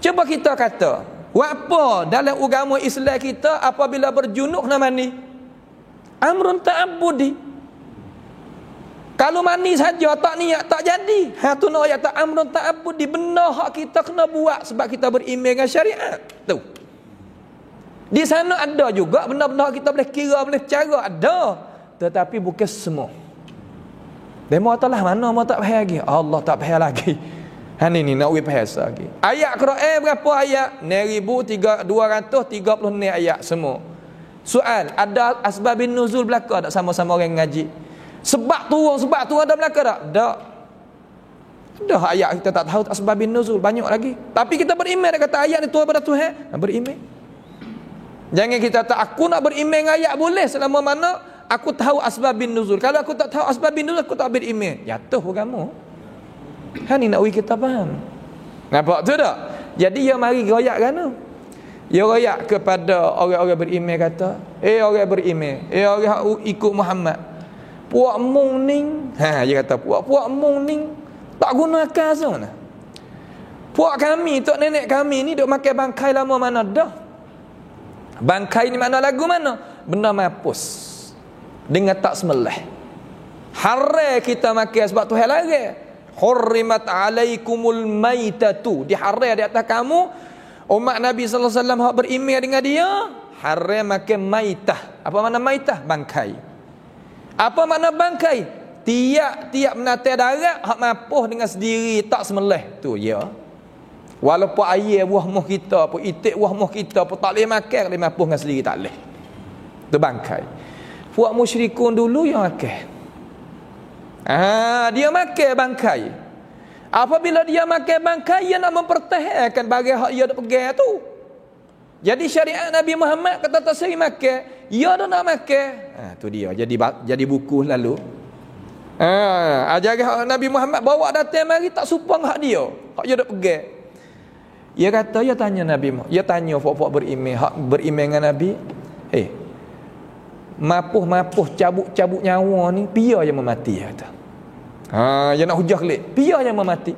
Cuba kita kata, apa dalam agama Islam kita apabila berjunuk nak mandi? Amrun ta'abbudi. Kalau mandi saja tak niat tak jadi. Tu nak ayat tak amrun ta'abbudi, benda hak kita kena buat sebab kita beriman dengan syariat. Tu. Di sana ada juga benda-benda kita boleh kira, boleh cara, ada. Tetapi bukan semua. Demo atalah mana mau tak faham lagi. Allah tak faham lagi. Ni nak we faham lagi. Ayat Quran berapa ayat? 1236 ayat semua. Soal, ada asbabun nuzul belaka tak sama-sama orang ngaji? Sebab turun ada belaka tak? Tak. Dah ayat kita tak tahu asbabun nuzul banyak lagi. Tapi kita beriman, dia kata ayat ni turun pada Tuhan, beriman. Jangan kita tak aku nak beriman dengan ayat boleh selama mana aku tahu asbabun nuzul. Kalau aku tak tahu asbabun nuzul, aku tak beriman. Jatuh agama. Ni nak kita faham. Nampak tu tak? Jadi dia mari royak kan? Dia royak kepada orang-orang beriman kata, orang beriman, orang ikut Muhammad. Puak mung ning, dia kata puak mung ning tak guna akal sana. Puak kami, tok nenek kami ni duk makan bangkai lama mana dah. Bangkai ni mana lagu mana? Benda mampus. Dengan tak sembelih. Haram kita makan sebab Tuhan larang. Hurrimat alaikumul maitatu, diharam di atas kamu umat Nabi sallallahu alaihi wasallam hak beriman dengan dia, haram makan maitah. Apa makna maitah? Bangkai. Apa makna bangkai? Tiap menatai darat hak mampuh dengan sendiri tak sembelih tu ya. Walaupun air buah muh kita, apa itik buah muh kita, apa tak boleh makan, boleh mampuh dengan sendiri tak boleh. Tu bangkai. Puak musyrikun dulu yang makan. Dia makan bangkai. Apabila dia makan bangkai, dia nak mempertahankan bagi hak dia nak pegang tu. Jadi syariat Nabi Muhammad kata tak seri makan, dia dah nak makan. Tu dia jadi buku lalu. Ajaran hak Nabi Muhammad bawa datang mari tak supang hak dia. Hak dia nak pegang. Dia kata, dia tanya Nabi Muhammad, dia tanya puak-puak beriman, hak beriman dengan Nabi, mapuh cabut nyawa ni pia yang memati kata. Yang nak hujah kelik, pia yang memati.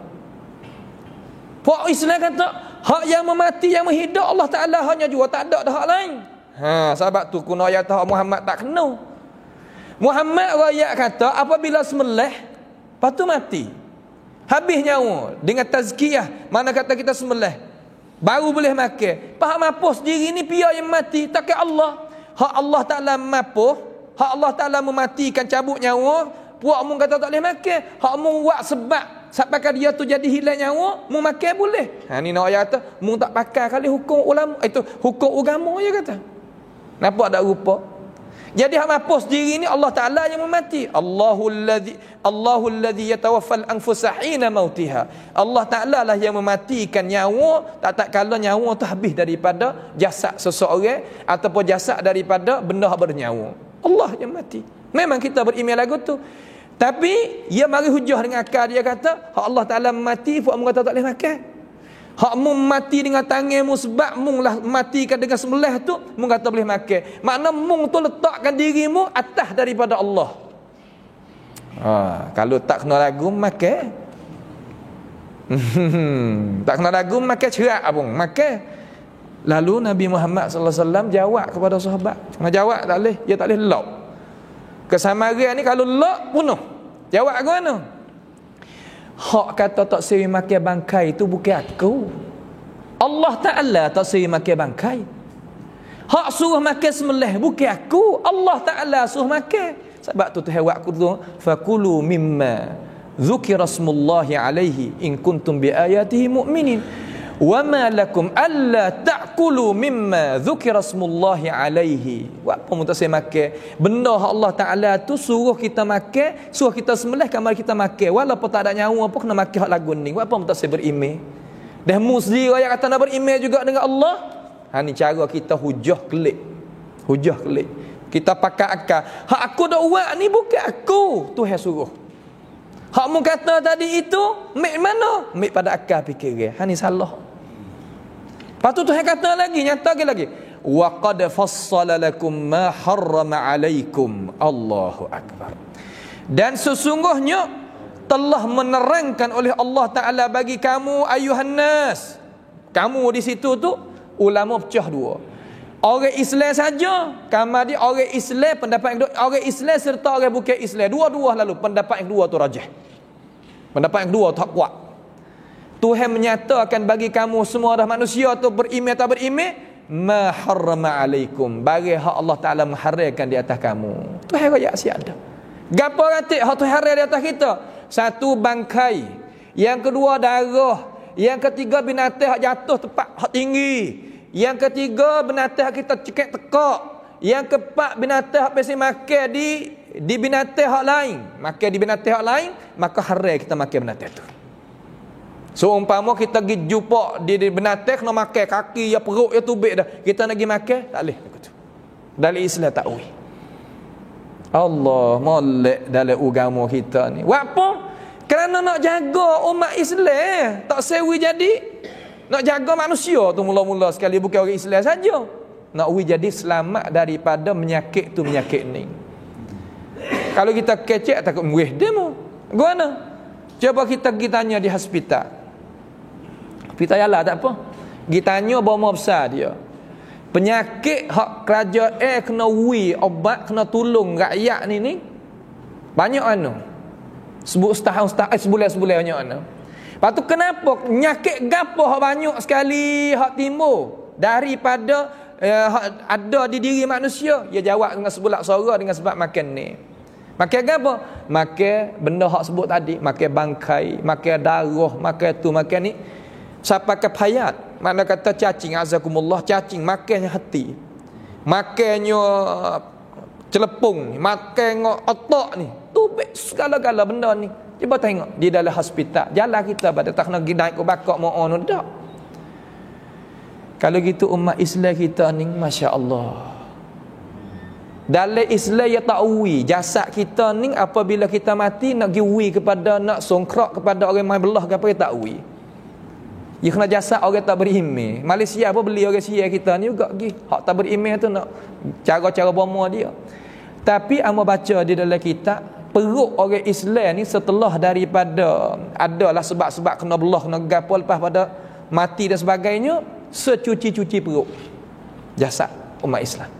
Pak Islam kata hak yang memati yang menghidup Allah Taala hanya jua, tak ada dah hak lain. Sebab tu kuna ayat hak Muhammad tak kena. Muhammad rakyat kata apabila sembelih lepas tu mati, habis nyawa dengan tazkiyah, mana kata kita sembelih baru boleh makan. Faham mapuh sendiri ni pia yang mati, tak kira Allah. Hak Allah Taala mapuh, hak Allah Taala mematikan, cabut nyawa, puak mung kata tak boleh makan. Hak mung buat sebab sampai dia tu jadi hilang nyawa, mung makan boleh. Ni nak ayat kata mung tak pakai kali hukum ulama, itu hukum agama je kata. Nampak tak rupa? Jadi hak mapuh sendiri ni Allah Taala yang memati. Allahul ladzi yatawaffal anfusa hina mautiha. Allah Taala lah yang mematikan nyawa tak kala nyawa tu habis daripada jasad seseorang ataupun jasad daripada benda bernyawa. Allah yang mati. Memang kita beriman lagu tu. Tapi dia mari hujah dengan akal, dia kata hak Allah Taala mati, puak mu kata tak boleh makan. Hak mu mati dengan tangan mu sebab mu lah matikan dengan sembelih tu, mu kata boleh makan. Makna mu tu letakkan dirimu atas daripada Allah. Kalau tak kena lagu makan. Tak kena lagu makan cerak abang, makan. Lalu Nabi Muhammad sallallahu alaihi wasallam jawab kepada sahabat. Kena jawab tak boleh, dia tak boleh lock. Kesamaran ni kalau lock bunuh. Jawab ke mana? Hak kata tak seri makan bangkai itu bukan aku. Allah Ta'ala tak seri makan bangkai. Hak suruh makan sembelih bukan aku. Allah Ta'ala suruh makan. Sebab tu Tuhan buat tu, fakulu mimma dzukira smullahi alaihi in kuntum bi ayatihi mu'minin. Wa ma lakum alla ta'kulu mimma dzukira smullahi alaihi. Apa mutasai makan benda Allah Taala tu suruh kita makan, suruh kita sembelih, kamar kita makan walaupun tak ada nyawa pun kena makan hak lagu ni. Apa mutasai berimej dah musli ayat kata nak berimej juga dengan Allah. Ni cara kita hujah kelik. Hujah kelik kita pakai akal. Hak aku dak buat ni bukan aku, Tuhan suruh. Hak mu kata tadi itu mik mana? Mik pada akal fikir. Ni salah. Lepas tu Tuhan kata lagi, nyata lagi. Wa qad fassala lakum ma harrama alaikum. Allahu akbar. Dan sesungguhnya telah menerangkan oleh Allah Taala bagi kamu ayuhan nas. Kamu di situ tu ulama pecah dua. Orang Islam saja, kamar dia orang Islam, pendapat yang kedua orang Islam serta orang bukan Islam. Dua-dua lalu pendapat yang kedua tu rajih. Pendapat yang kedua tu hak kuat. Tuhan menyatakan bagi kamu semua dah manusia tu berimej tak berimej, ma harrama alaikum, bagi hak Allah Taala mengharamkan di atas kamu. Tuhan royak siap dah. Gapo ratik hak Tuhan haram di atas kita? Satu bangkai, yang kedua darah, yang ketiga binatang hak jatuh tempat hak tinggi, yang ketiga binatang hak kita cekek tekak, yang keempat binatang hak biasa makan di binatang hak lain. Makan di binatang hak lain, maka haram kita makan binatang tu. So umpama kita pergi jumpa di binatang kena makan kaki ya, perut ya, tubik dah, kita nak pergi makan tak boleh begitu. Dalam Islam tak boleh. Allah molek dalam agama kita ni. Buat apa? Kerana nak jaga umat Islam, tak sewi jadi nak jaga manusia tu mula-mula sekali, bukan orang Islam saja. Nak jadi selamat daripada menyakit tu menyakit ni. Kalau kita kecek takut muih demo. Gimana? Coba kita pergi tanya di hospital. Kita yalah tak apa. Pergi tanya berapa besar dia. Penyakit hak kerajaan kena obat kena tolong rakyat ni banyak anu. Sebut sebulan banyak anu. Lepas tu kenapa penyakit gapo hak banyak sekali hak timbul daripada ada di diri manusia? Dia jawab dengan sebulak suara dengan sebab makan ni. Makan apa? Makan benda hak sebut tadi, makan bangkai, makan darah, makan tu, makan ni. Sampai ke payat, mana kata cacing, azakumullah, cacing makannya hati. Makannya celepung, makan otak ni. Tu segala-gala benda ni. Cuba tengok di dalam hospital. Jalan kita pada tak nak naik ke bakak mau on dak. Kalau gitu umat Islam kita ni masya-Allah. Dalam Islam ya ta'wi jasad kita ni apabila kita mati nak giwi kepada nak songkrak kepada orang mai belah ke apa tak wi. Ya kena jasad orang tak beriman. Malaysia apa beli orang Sia kita ni juga gi. Hak tak beriman tu nak cara-cara bomo dia. Tapi amo baca di dalam kitab, perut orang Islam ni setelah daripada adalah sebab-sebab kena belah, kena gapo, lepas pada mati dan sebagainya, secuci-cuci perut jasad umat Islam.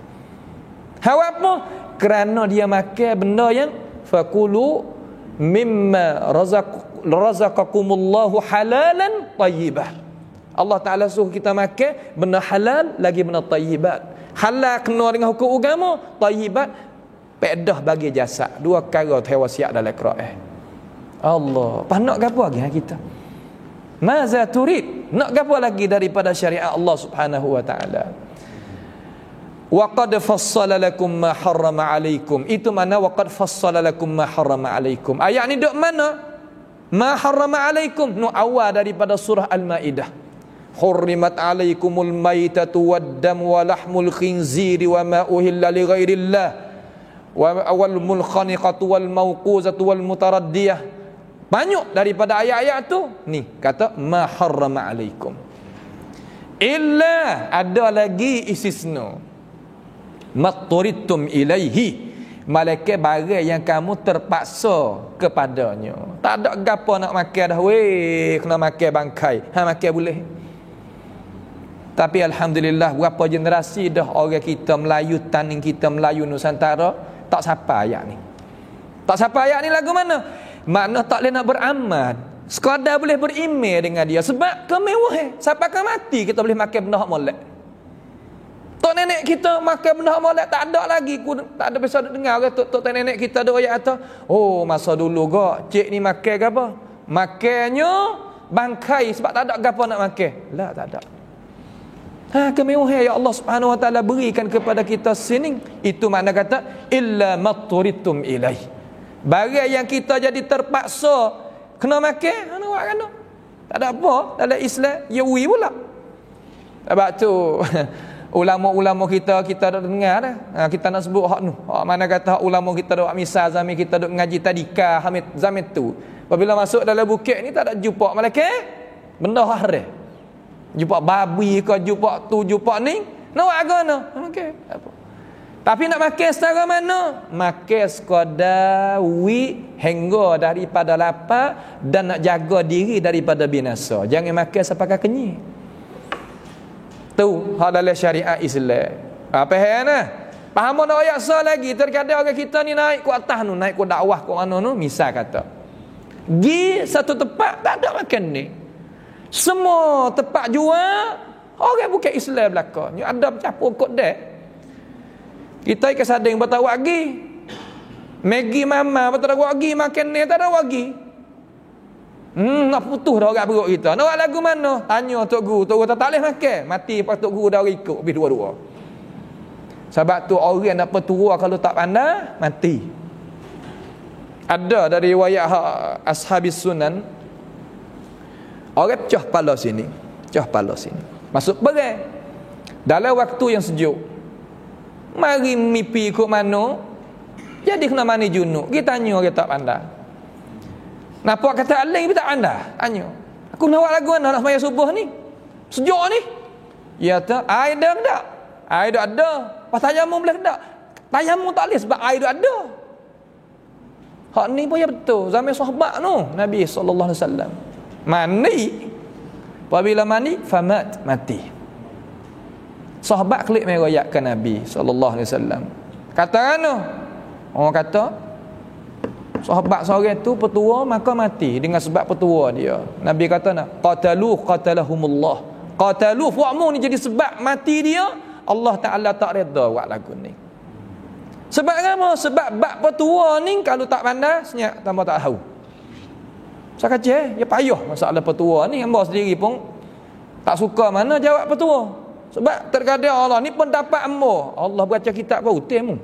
Hal apa? Kerana dia makan benda yang fakulu mimma razaqakumullahu halalan tayyibah. Allah Ta'ala suruh kita makan benda halal lagi benda tayyibat. Halal kena dengan hukum agama, tayyibat pedah bagi jasad. Dua perkara tewasiat dalam Quran. Allah, pas nak gapo lagi kita? Maza turid? Nak gapo lagi daripada syariat Allah Subhanahu wa taala? Wa qad fassala lakum ma harrama alaikum. Itu mana wa qad fassala lakum ma harrama alaikum. Ayat ni dok mana? Ma harrama alaikum. Nu awal daripada surah Al-Maidah. Hurrimat alaikumul maitatu wad-dam wa lahmul khinziri wa ma uhilla li ghairillah wal mulkhaniqatu wal mawquzatu wal mutaraddiyah. Banyak daripada ayat-ayat tu ni kata ma harrama alaikum. Illa ada lagi istisna. Matturittum ilaihi, malaikat barang yang kamu terpaksa kepadanya. Tak ada gapo nak makan dah, weh kena makan bangkai. Makan boleh. Tapi alhamdulillah berapa generasi dah orang kita Melayu, taning kita Melayu Nusantara tak sapa ayat ni. Tak sapa ayat ni lagu mana? Makna tak boleh nak beramal, sekadar boleh berimej dengan dia sebab kemewahan. Sampai ke mati kita boleh makan benda hak molek. Tok nenek kita makan benda hak molek tak ada lagi. Tak ada bisa dengar orang tok nenek kita ada ayat atas. Oh masa dulu gak cik ni makan ke apa? Makannya bangkai sebab tak ada gapo nak makan. Lah tak ada. Kemewahan ya Allah Subhanahu wa taala berikan kepada kita sini. Itu makna kata illa matturitum ilaih. Barang yang kita jadi terpaksa kena makan, nak kena. Tak ada apa dalam Islam, ya ui pula. Sebab tu ulama-ulama kita dah dengar dah. Kita nak sebut hak nu. Hak mana kata hak ulama kita dah misal zaman kita duk ngaji tadika hamid zaman tu. Apabila masuk dalam bukit ni tak ada jumpa malaikat, benda haram. Jumpa babi ke, jumpa tu, jumpa ni, nak agak okey, apa. Tapi nak makan secara mana? Makan sekadar wi hingga daripada lapar dan nak jaga diri daripada binasa. Jangan makan sampai kenyang. Tu hak dalam syariat Islam. Apa nah? Faham dak ayat sah lagi. Terkadang orang kita ni naik ke atas nu, naik ke dakwah ke mana nu, misal kata. Gi satu tempat tak ada makan ni. Semua tempat jual orang bukan Islam belaka. Ni ada bercampur kot dek. Kita ke sading bertahu lagi. Maggi mama bertahu lagi makan ni tak ada lagi. Nak putus dah orang perut kita. Nak lagu mana? Tanya tok guru. Tok guru tak boleh makan. Mati pas tok guru dah ikut habis dua-dua. Sebab tu orang nak petua kalau tak pandai mati. Ada dari riwayat Ashabis Sunan. Orang pecah kepala sini, pecah kepala sini. Masuk perang. Dalam waktu yang sejuk. Mari mimpi ikut mana? Jadi kena mani junuk. Kita tanya orang tak pandai. Nampak kata aling tapi tak pandai. Tanya. Aku nak buat lagu mana nak sembahyang subuh ni? Sejuk ni. Ya tak? Air dah tak? Air dah ada. Pas tayamum boleh tak? Tayamum tak boleh sebab air dah ada. Hak ni pun ya betul. Zaman sahabat tu, Nabi SAW. Mani, apabila mani famat, mati. Sahabat klik meriwayatkan Nabi SAW. Kata mana? Orang kata sahabat seorang tu petua maka mati dengan sebab petua dia. Nabi kata nak qatalahumullah. Qatalu fu'mu ni jadi sebab mati dia. Allah Taala tak redha buat lagu ni. Sebab apa? Sebab bab petua ni kalau tak pandai senyap tambah tak tahu. Saya kata ya payah masalah petua ni. Hamba sendiri pun tak suka mana jawab petua. Sebab terkadang Allah ni pendapat hamba. Allah baca kitab kau utemu.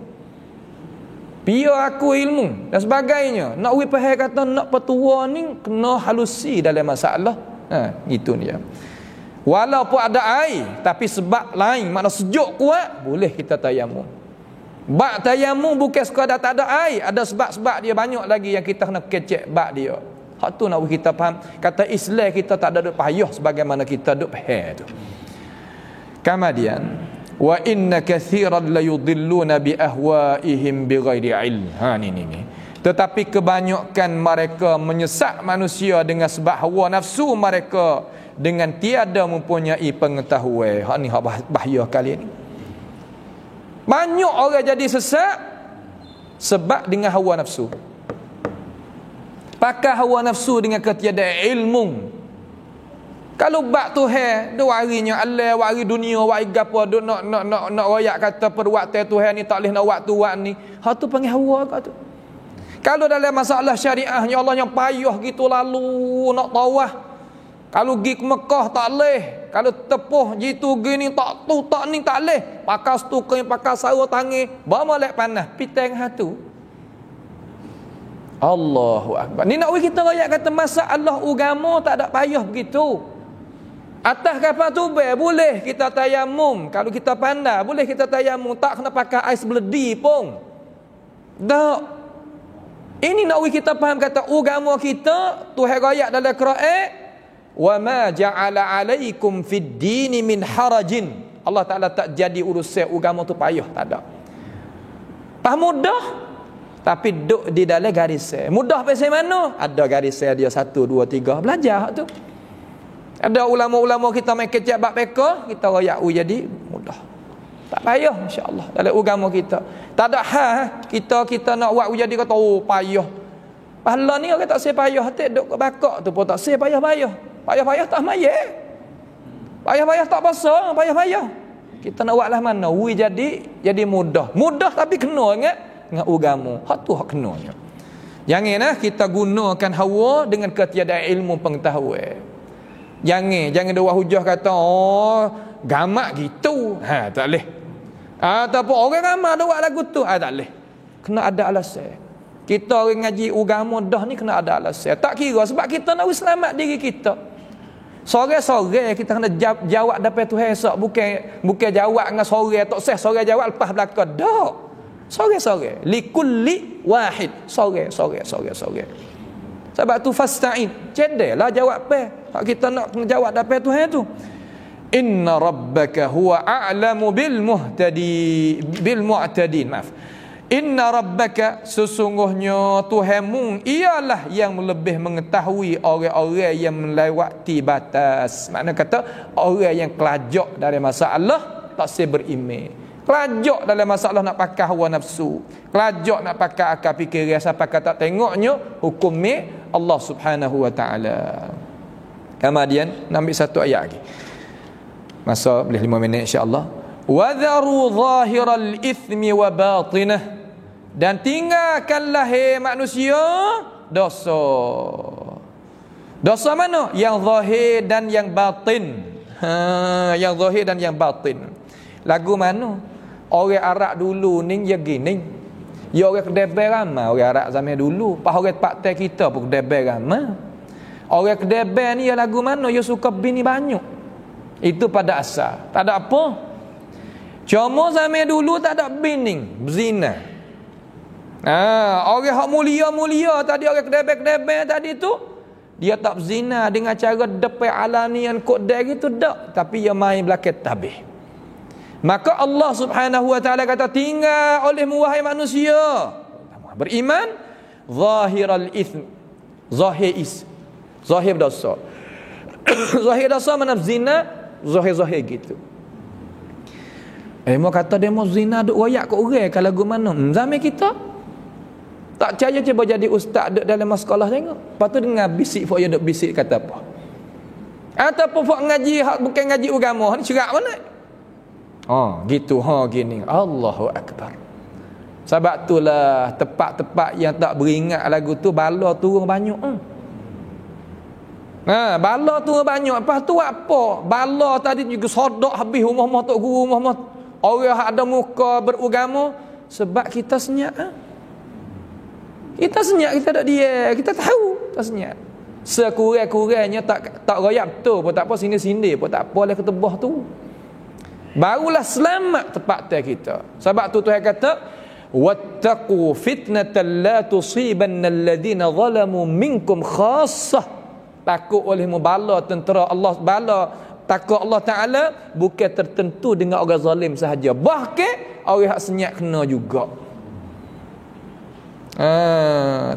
Biar aku ilmu dan sebagainya. Nak we faham kata nak petua ni kena halusi dalam masalah. Gitu dia. Walaupun ada air tapi sebab lain makna sejuk kuat boleh kita tayamum. Bak tayamum bukan sekadar tak ada air, ada sebab-sebab dia banyak lagi yang kita kena kecek bak dia. Hak tu nak kita faham. Kata Islam kita tak ada duk payah sebagaimana kita duk faham tu. Kemudian Wa inna katsiran la yudilluna bi ahwaihim bighairi ilm. Ni. Tetapi kebanyakan mereka menyesat manusia dengan sebab hawa nafsu mereka dengan tiada mempunyai pengetahuan. Hak ni hak bahaya kali ni. Banyak orang jadi sesat sebab dengan hawa nafsu. Pakai hawa nafsu dengan ketiadaan ilmu. Kalau bab Tuhan, dua harinya Allah, wari dunia, wari gapo, duk nak royak kata perbuatan Tuhan ni tak boleh nak buat tu buat ni. Hak tu panggil hawa kat tu. Kalau dalam masalah syariahnya Allah yang payah gitu lalu nak tawah. Kalau pergi ke Mekah tak boleh. Kalau tepuh gitu gini tak tu tak ni tak boleh. Pakai stukai, pakai sarung tangan, bawa molek panas, piteng hatu. Allahu akbar. Ni nak kita royak kata masalah agama tak ada payah begitu. Atas kapal tubel boleh kita tayamum. Kalau kita pandai boleh kita tayamum, tak kena pakai ais beledi pun. Tak. Ini nak kita faham kata agama kita Tuhan royak dalam Quran, wa ma ja'ala 'alaikum fid dini min harajin. Allah Taala tak jadi urusan agama tu payah, tak ada. Mudah tapi duduk di dalam garis. Mudah pasal mana? Ada garis dia 1 2 3 belajar tu. Ada ulama-ulama kita main kecap bab peka, kita royak jadi mudah. Tak payah insya-Allah dalam agama kita. Tak ada kita nak buat jadi kata payah. Pahala ni orang tak say payah, tak duk bakak tu pun tak say payah-payah. Payah-payah tak mayat. Payah-payah tak pasal, payah-payah. Kita nak buatlah mana? Jadi mudah. Mudah tapi kena ingat dengan agama. Hak tu hak kenanya. Janganlah kita gunakan hawa dengan ketiadaan ilmu pengetahuan. Jangan dua hujah kata gamak gitu. Tak boleh. Ataupun orang ramai ada buat lagu tu. Tak boleh. Kena ada alasan. Kita orang ngaji agama dah ni kena ada alasan. Tak kira sebab kita nak selamat diri kita. Sore-sore kita kena jawab dapat Tuhan esok, bukan jawab dengan sore tak sah sore jawab lepas belaka dak. Sore-sore likulli wahid. Sore. Sebab tu fasta'in. Cedelah jawab apa. Hak kita nak jawab dapat Tuhan tu. Inna rabbaka huwa a'lamu bil mu'tadin. Maaf. Inna rabbaka sesungguhnya Tuhanmu ialah yang lebih mengetahui orang-orang yang melewati batas. Makna kata orang yang kelajak dari masalah tak say beriman. Kelajak dalam masalah nak pakai hawa nafsu. Kelajak nak pakai akal fikiran sampai kata tengoknya hukum Allah Subhanahu wa taala. Kemudian nak ambil satu ayat lagi. Masa boleh 5 minit insya-Allah. Wa dharu zahiral ithmi wa batinah. Dan tinggalkanlah manusia dosa. Dosa mana? Yang zahir dan yang batin. Yang zahir dan yang batin. Lagu mana? Orang Arab dulu ni ya gini. Ya orang kedebel ramai orang Arab zaman dulu. Pas orang tempat kita pun kedebel ramai. Orang kedebel ni ya lagu mana? Ya suka bini banyak. Itu pada asal. Tak ada apa. Cuma zaman dulu tak ada bini, berzina. Orang hak mulia-mulia tadi, orang kedebel-kedebel tadi tu, dia tak berzina dengan cara depan alanian kod dari tu tak, tapi dia main belakang tabih. Maka Allah Subhanahu wa taala kata tinggal olehmu wahai manusia beriman zahiral itsm, zahir dosa. Zahir dosa mana zina, zahir gitu. Mau kata demo zina duk royak kat orang kalau lagu mana? Zaman kita tak percaya cuba jadi ustaz duk dalam sekolah tengok. Lepas tu dengar bisik fok dia duk bisik kata apa. Ataupun fok ngaji hak bukan ngaji agama ni cerak mana? Gitu gini. Allahu akbar. Sebab itulah tempat-tempat yang tak beringat lagu tu bala turun banyak. Bala turun banyak. Lepas tu apa? Bala tadi juga sodak habis rumah-rumah tok guru, rumah-rumah orang ada muka beragama sebab kita senyap. Kita senyap, kita tak dia, kita tahu tak senyap. Sekurang-kurangnya tak royak betul pun tak apa, sini-sini pun tak apa oleh ketebah tu. Barulah selamat tempat kita. Sebab tu Tuhan kata wattaqu fitnatan la tusibanna alladhina zalamu minkum khassah. Takut oleh bala tentera Allah, bala takut Allah Ta'ala bukan tertentu dengan orang zalim sahaja, bahkan orang hak senyap kena juga.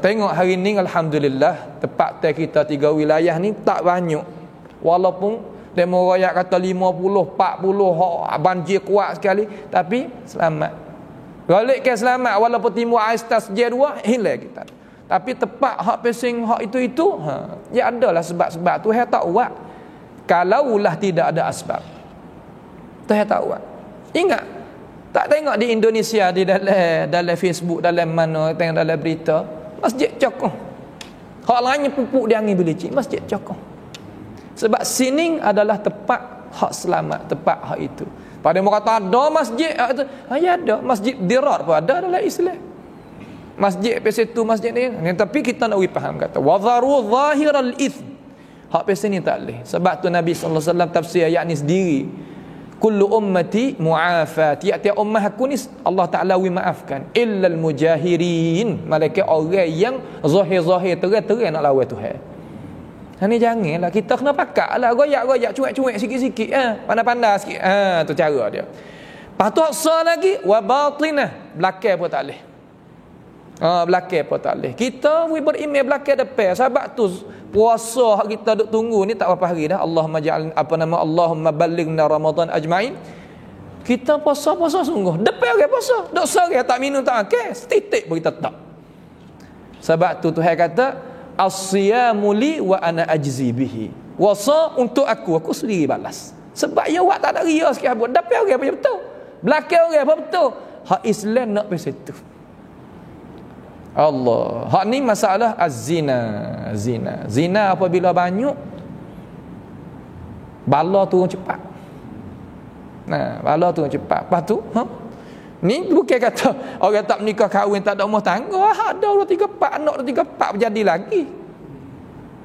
Tengok hari ni alhamdulillah tempat kita 3 wilayah ni tak banyak, walaupun demo rakyat kata 50 40 banjir kuat sekali, tapi selamat. Balik ke selamat, walaupun timur ais tasjid 2 hilang kita. Tapi tepat hak pesing hak itu ya adalah sebab-sebab tu tak buat. Kalaulah tidak ada asbab, tak buat. Ingat, tak tengok di Indonesia di dalam Facebook, dalam mana tengok dalam berita, masjid cokong. Hak lainnya pupuk dia angin belicin, masjid cokong. Sebab sini adalah tempat hak selamat, tempat hak itu. Pada mereka kata ada masjid itu, ya ada masjid dirar pun ada dalam Islam. Masjid situ masjid ni, tapi kita nak faham kata wadharu zahiral itsm. Hak pasal ni tak boleh. Sebab tu Nabi sallallahu alaihi wasallam tafsir ayat ni sendiri. Kullu ummati mu'afat. Tiap-tiap ummah aku ni Allah Taala maafkan illal mujahirin. Malaikat orang yang zahir-zahir terang-terang nak lawan Tuhan. Ni janganlah kita kena pakaklah goyak-goyak cuek-cuek sikit-sikit pandai-pandai sikit. Tu cara dia. Patut sah lagi wa batinah, belakang pun tak boleh. Belakang pun tak boleh. Kita beriman belakang depan. Sebab tu puasa kita duk tunggu ni tak berapa hari dah. Allahumma ja'al Allahumma ballighna Ramadan ajma'in. Kita puasa sungguh. Depan orang puasa, duk sore tak minum tak makan, setitik pun kita tak. Sebab tu Tuhan kata as-siyamu li wa ana ajzi bihi. Puasa untuk aku sendiri balas. Sebab ya awak tak ada ria sikit apa. Depan orang apa betul, belakang orang apa betul. Hak Islam nak pasal tu. Allah. Hak ni masalah az-zina. Zina apabila banyak, bala turun cepat. Bala turun cepat. Lepas tu, ni bukan kata orang tak menikah kahwin tak ada rumah tangga. Ada 2 3 4 anak 2 3 4 berjadi lagi.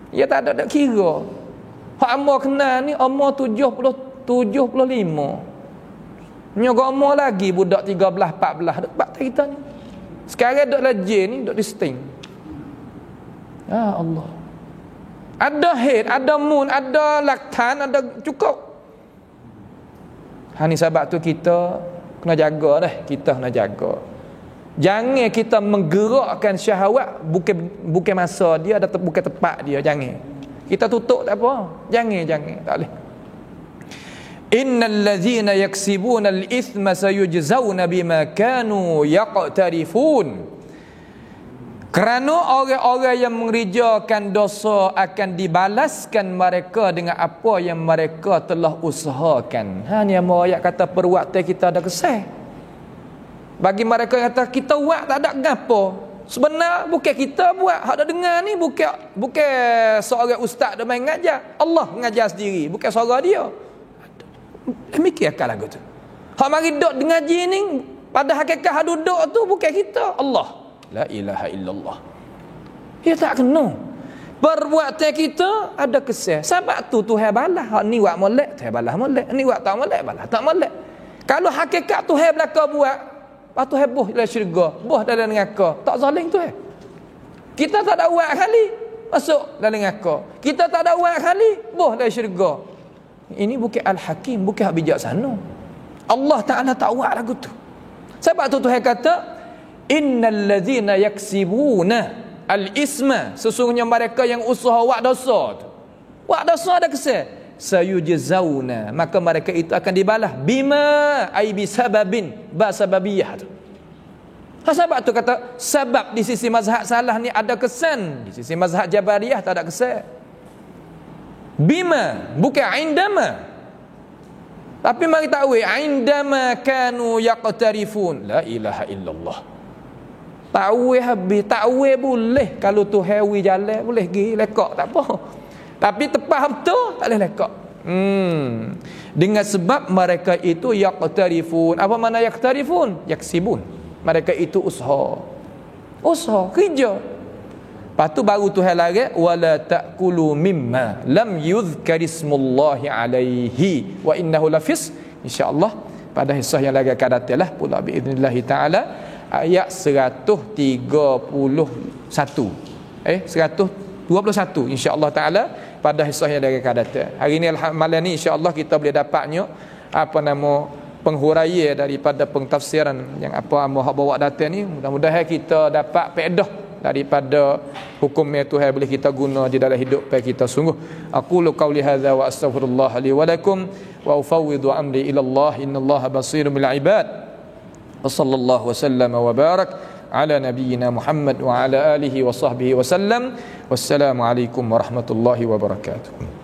Ya tak ada kira. Hak amor kenal ni amor 75. Nyoga amor lagi budak 13 14 dekat kita ni. Sekarang duk lajin ni, duk di sting. Ya Allah. Ada head, ada moon, ada laktan, ada cukup. Ni sebab tu kita kena jaga dah. Kita kena jaga. Jangan kita menggerakkan syahwat bukan masa dia, bukan tempat dia. Jangan. Kita tutup tak apa. Jangan. Tak boleh. Innal ladzina yaksibuna al-ithma sayujzauna bima kanu yaqtarifun. Kerana orang-orang yang mengerjakan dosa akan dibalaskan mereka dengan apa yang mereka telah usahakan. Ni yang ayat kata perbuatan kita ada kesal. Bagi mereka yang kata kita buat tak ada gapo. Sebenar bukan kita buat. Hak dah dengar ni bukan seorang ustaz dah main ngajar. Allah ngajar sendiri, bukan suara dia. Mikir akal lagu tu. Hak mari duk ngaji ni pada hakikat hak duduk tu bukan kita, Allah. La ilaha illallah. Dia tak kena. Perbuatan kita ada kesal. Sebab tu Tuhan balas. Hak ni buat molek, Tuhan balas molek. Ni buat tak molek, balas tak molek. Kalau hakikat Tuhan belaka buat, lepas tu heboh dalam syurga, boh dalam neraka. Tak zalim Tuhan. Kita tak ada buat kali masuk dalam neraka. Kita tak ada buat kali boh dalam syurga. Ini bukan al-hakim, bukan hak bijaksana. Allah Ta'ala tak buat lagu tu. Sebab tu Tuhan kata innal ladzina yaksibuna al-isma, sesungguhnya mereka yang usaha buat dosa tu. Buat dosa ada kesal. Sayujzauna, maka mereka itu akan dibalas bima ay bisababin, sababiyah tu. Sebab tu kata sebab di sisi mazhab salah ni ada kesan, di sisi mazhab Jabariyah tak ada kesan. Bima bukan indama. Tapi mari takwil indama kanu yaqtarifun. La ilaha illallah. Takwil habis, takwil boleh kalau tu hewi jalan boleh pergi lekak tak apa. Tapi tepat betul tak boleh lekak. Dengan sebab mereka itu yaqtarifun. Apa makna yaqtarifun? Yaksibun. Mereka itu usaha kerja. Lepas tu baru Tuhan larang wala ta'kulu mimma lam yuzkarismullahi alaihi wa innahu lafis. InsyaAllah pada hisah yang lagi akan datanglah pula biiznillah ta'ala ayat 131 121 insya-Allah taala pada hisah yang dari akan datang. Hari ni malam ni insya-Allah kita boleh dapatnya penghuraian daripada pentafsiran yang apa hamba bawa datang ni. Mudah-mudahan kita dapat faedah daripada hukum yang Tuhan boleh kita guna di dalam hidup kita sungguh. Aqulu qauli hadza wa astaghfirullah li wa lakum wa ufawwidu amri ila Allah innallaha basirun bil ibad. Wa sallallahu wa sallama wa barak ala nabiyyina Muhammad wa ala alihi wa sahbihi wa sallam. Wassalamu alaikum warahmatullahi wabarakatuh.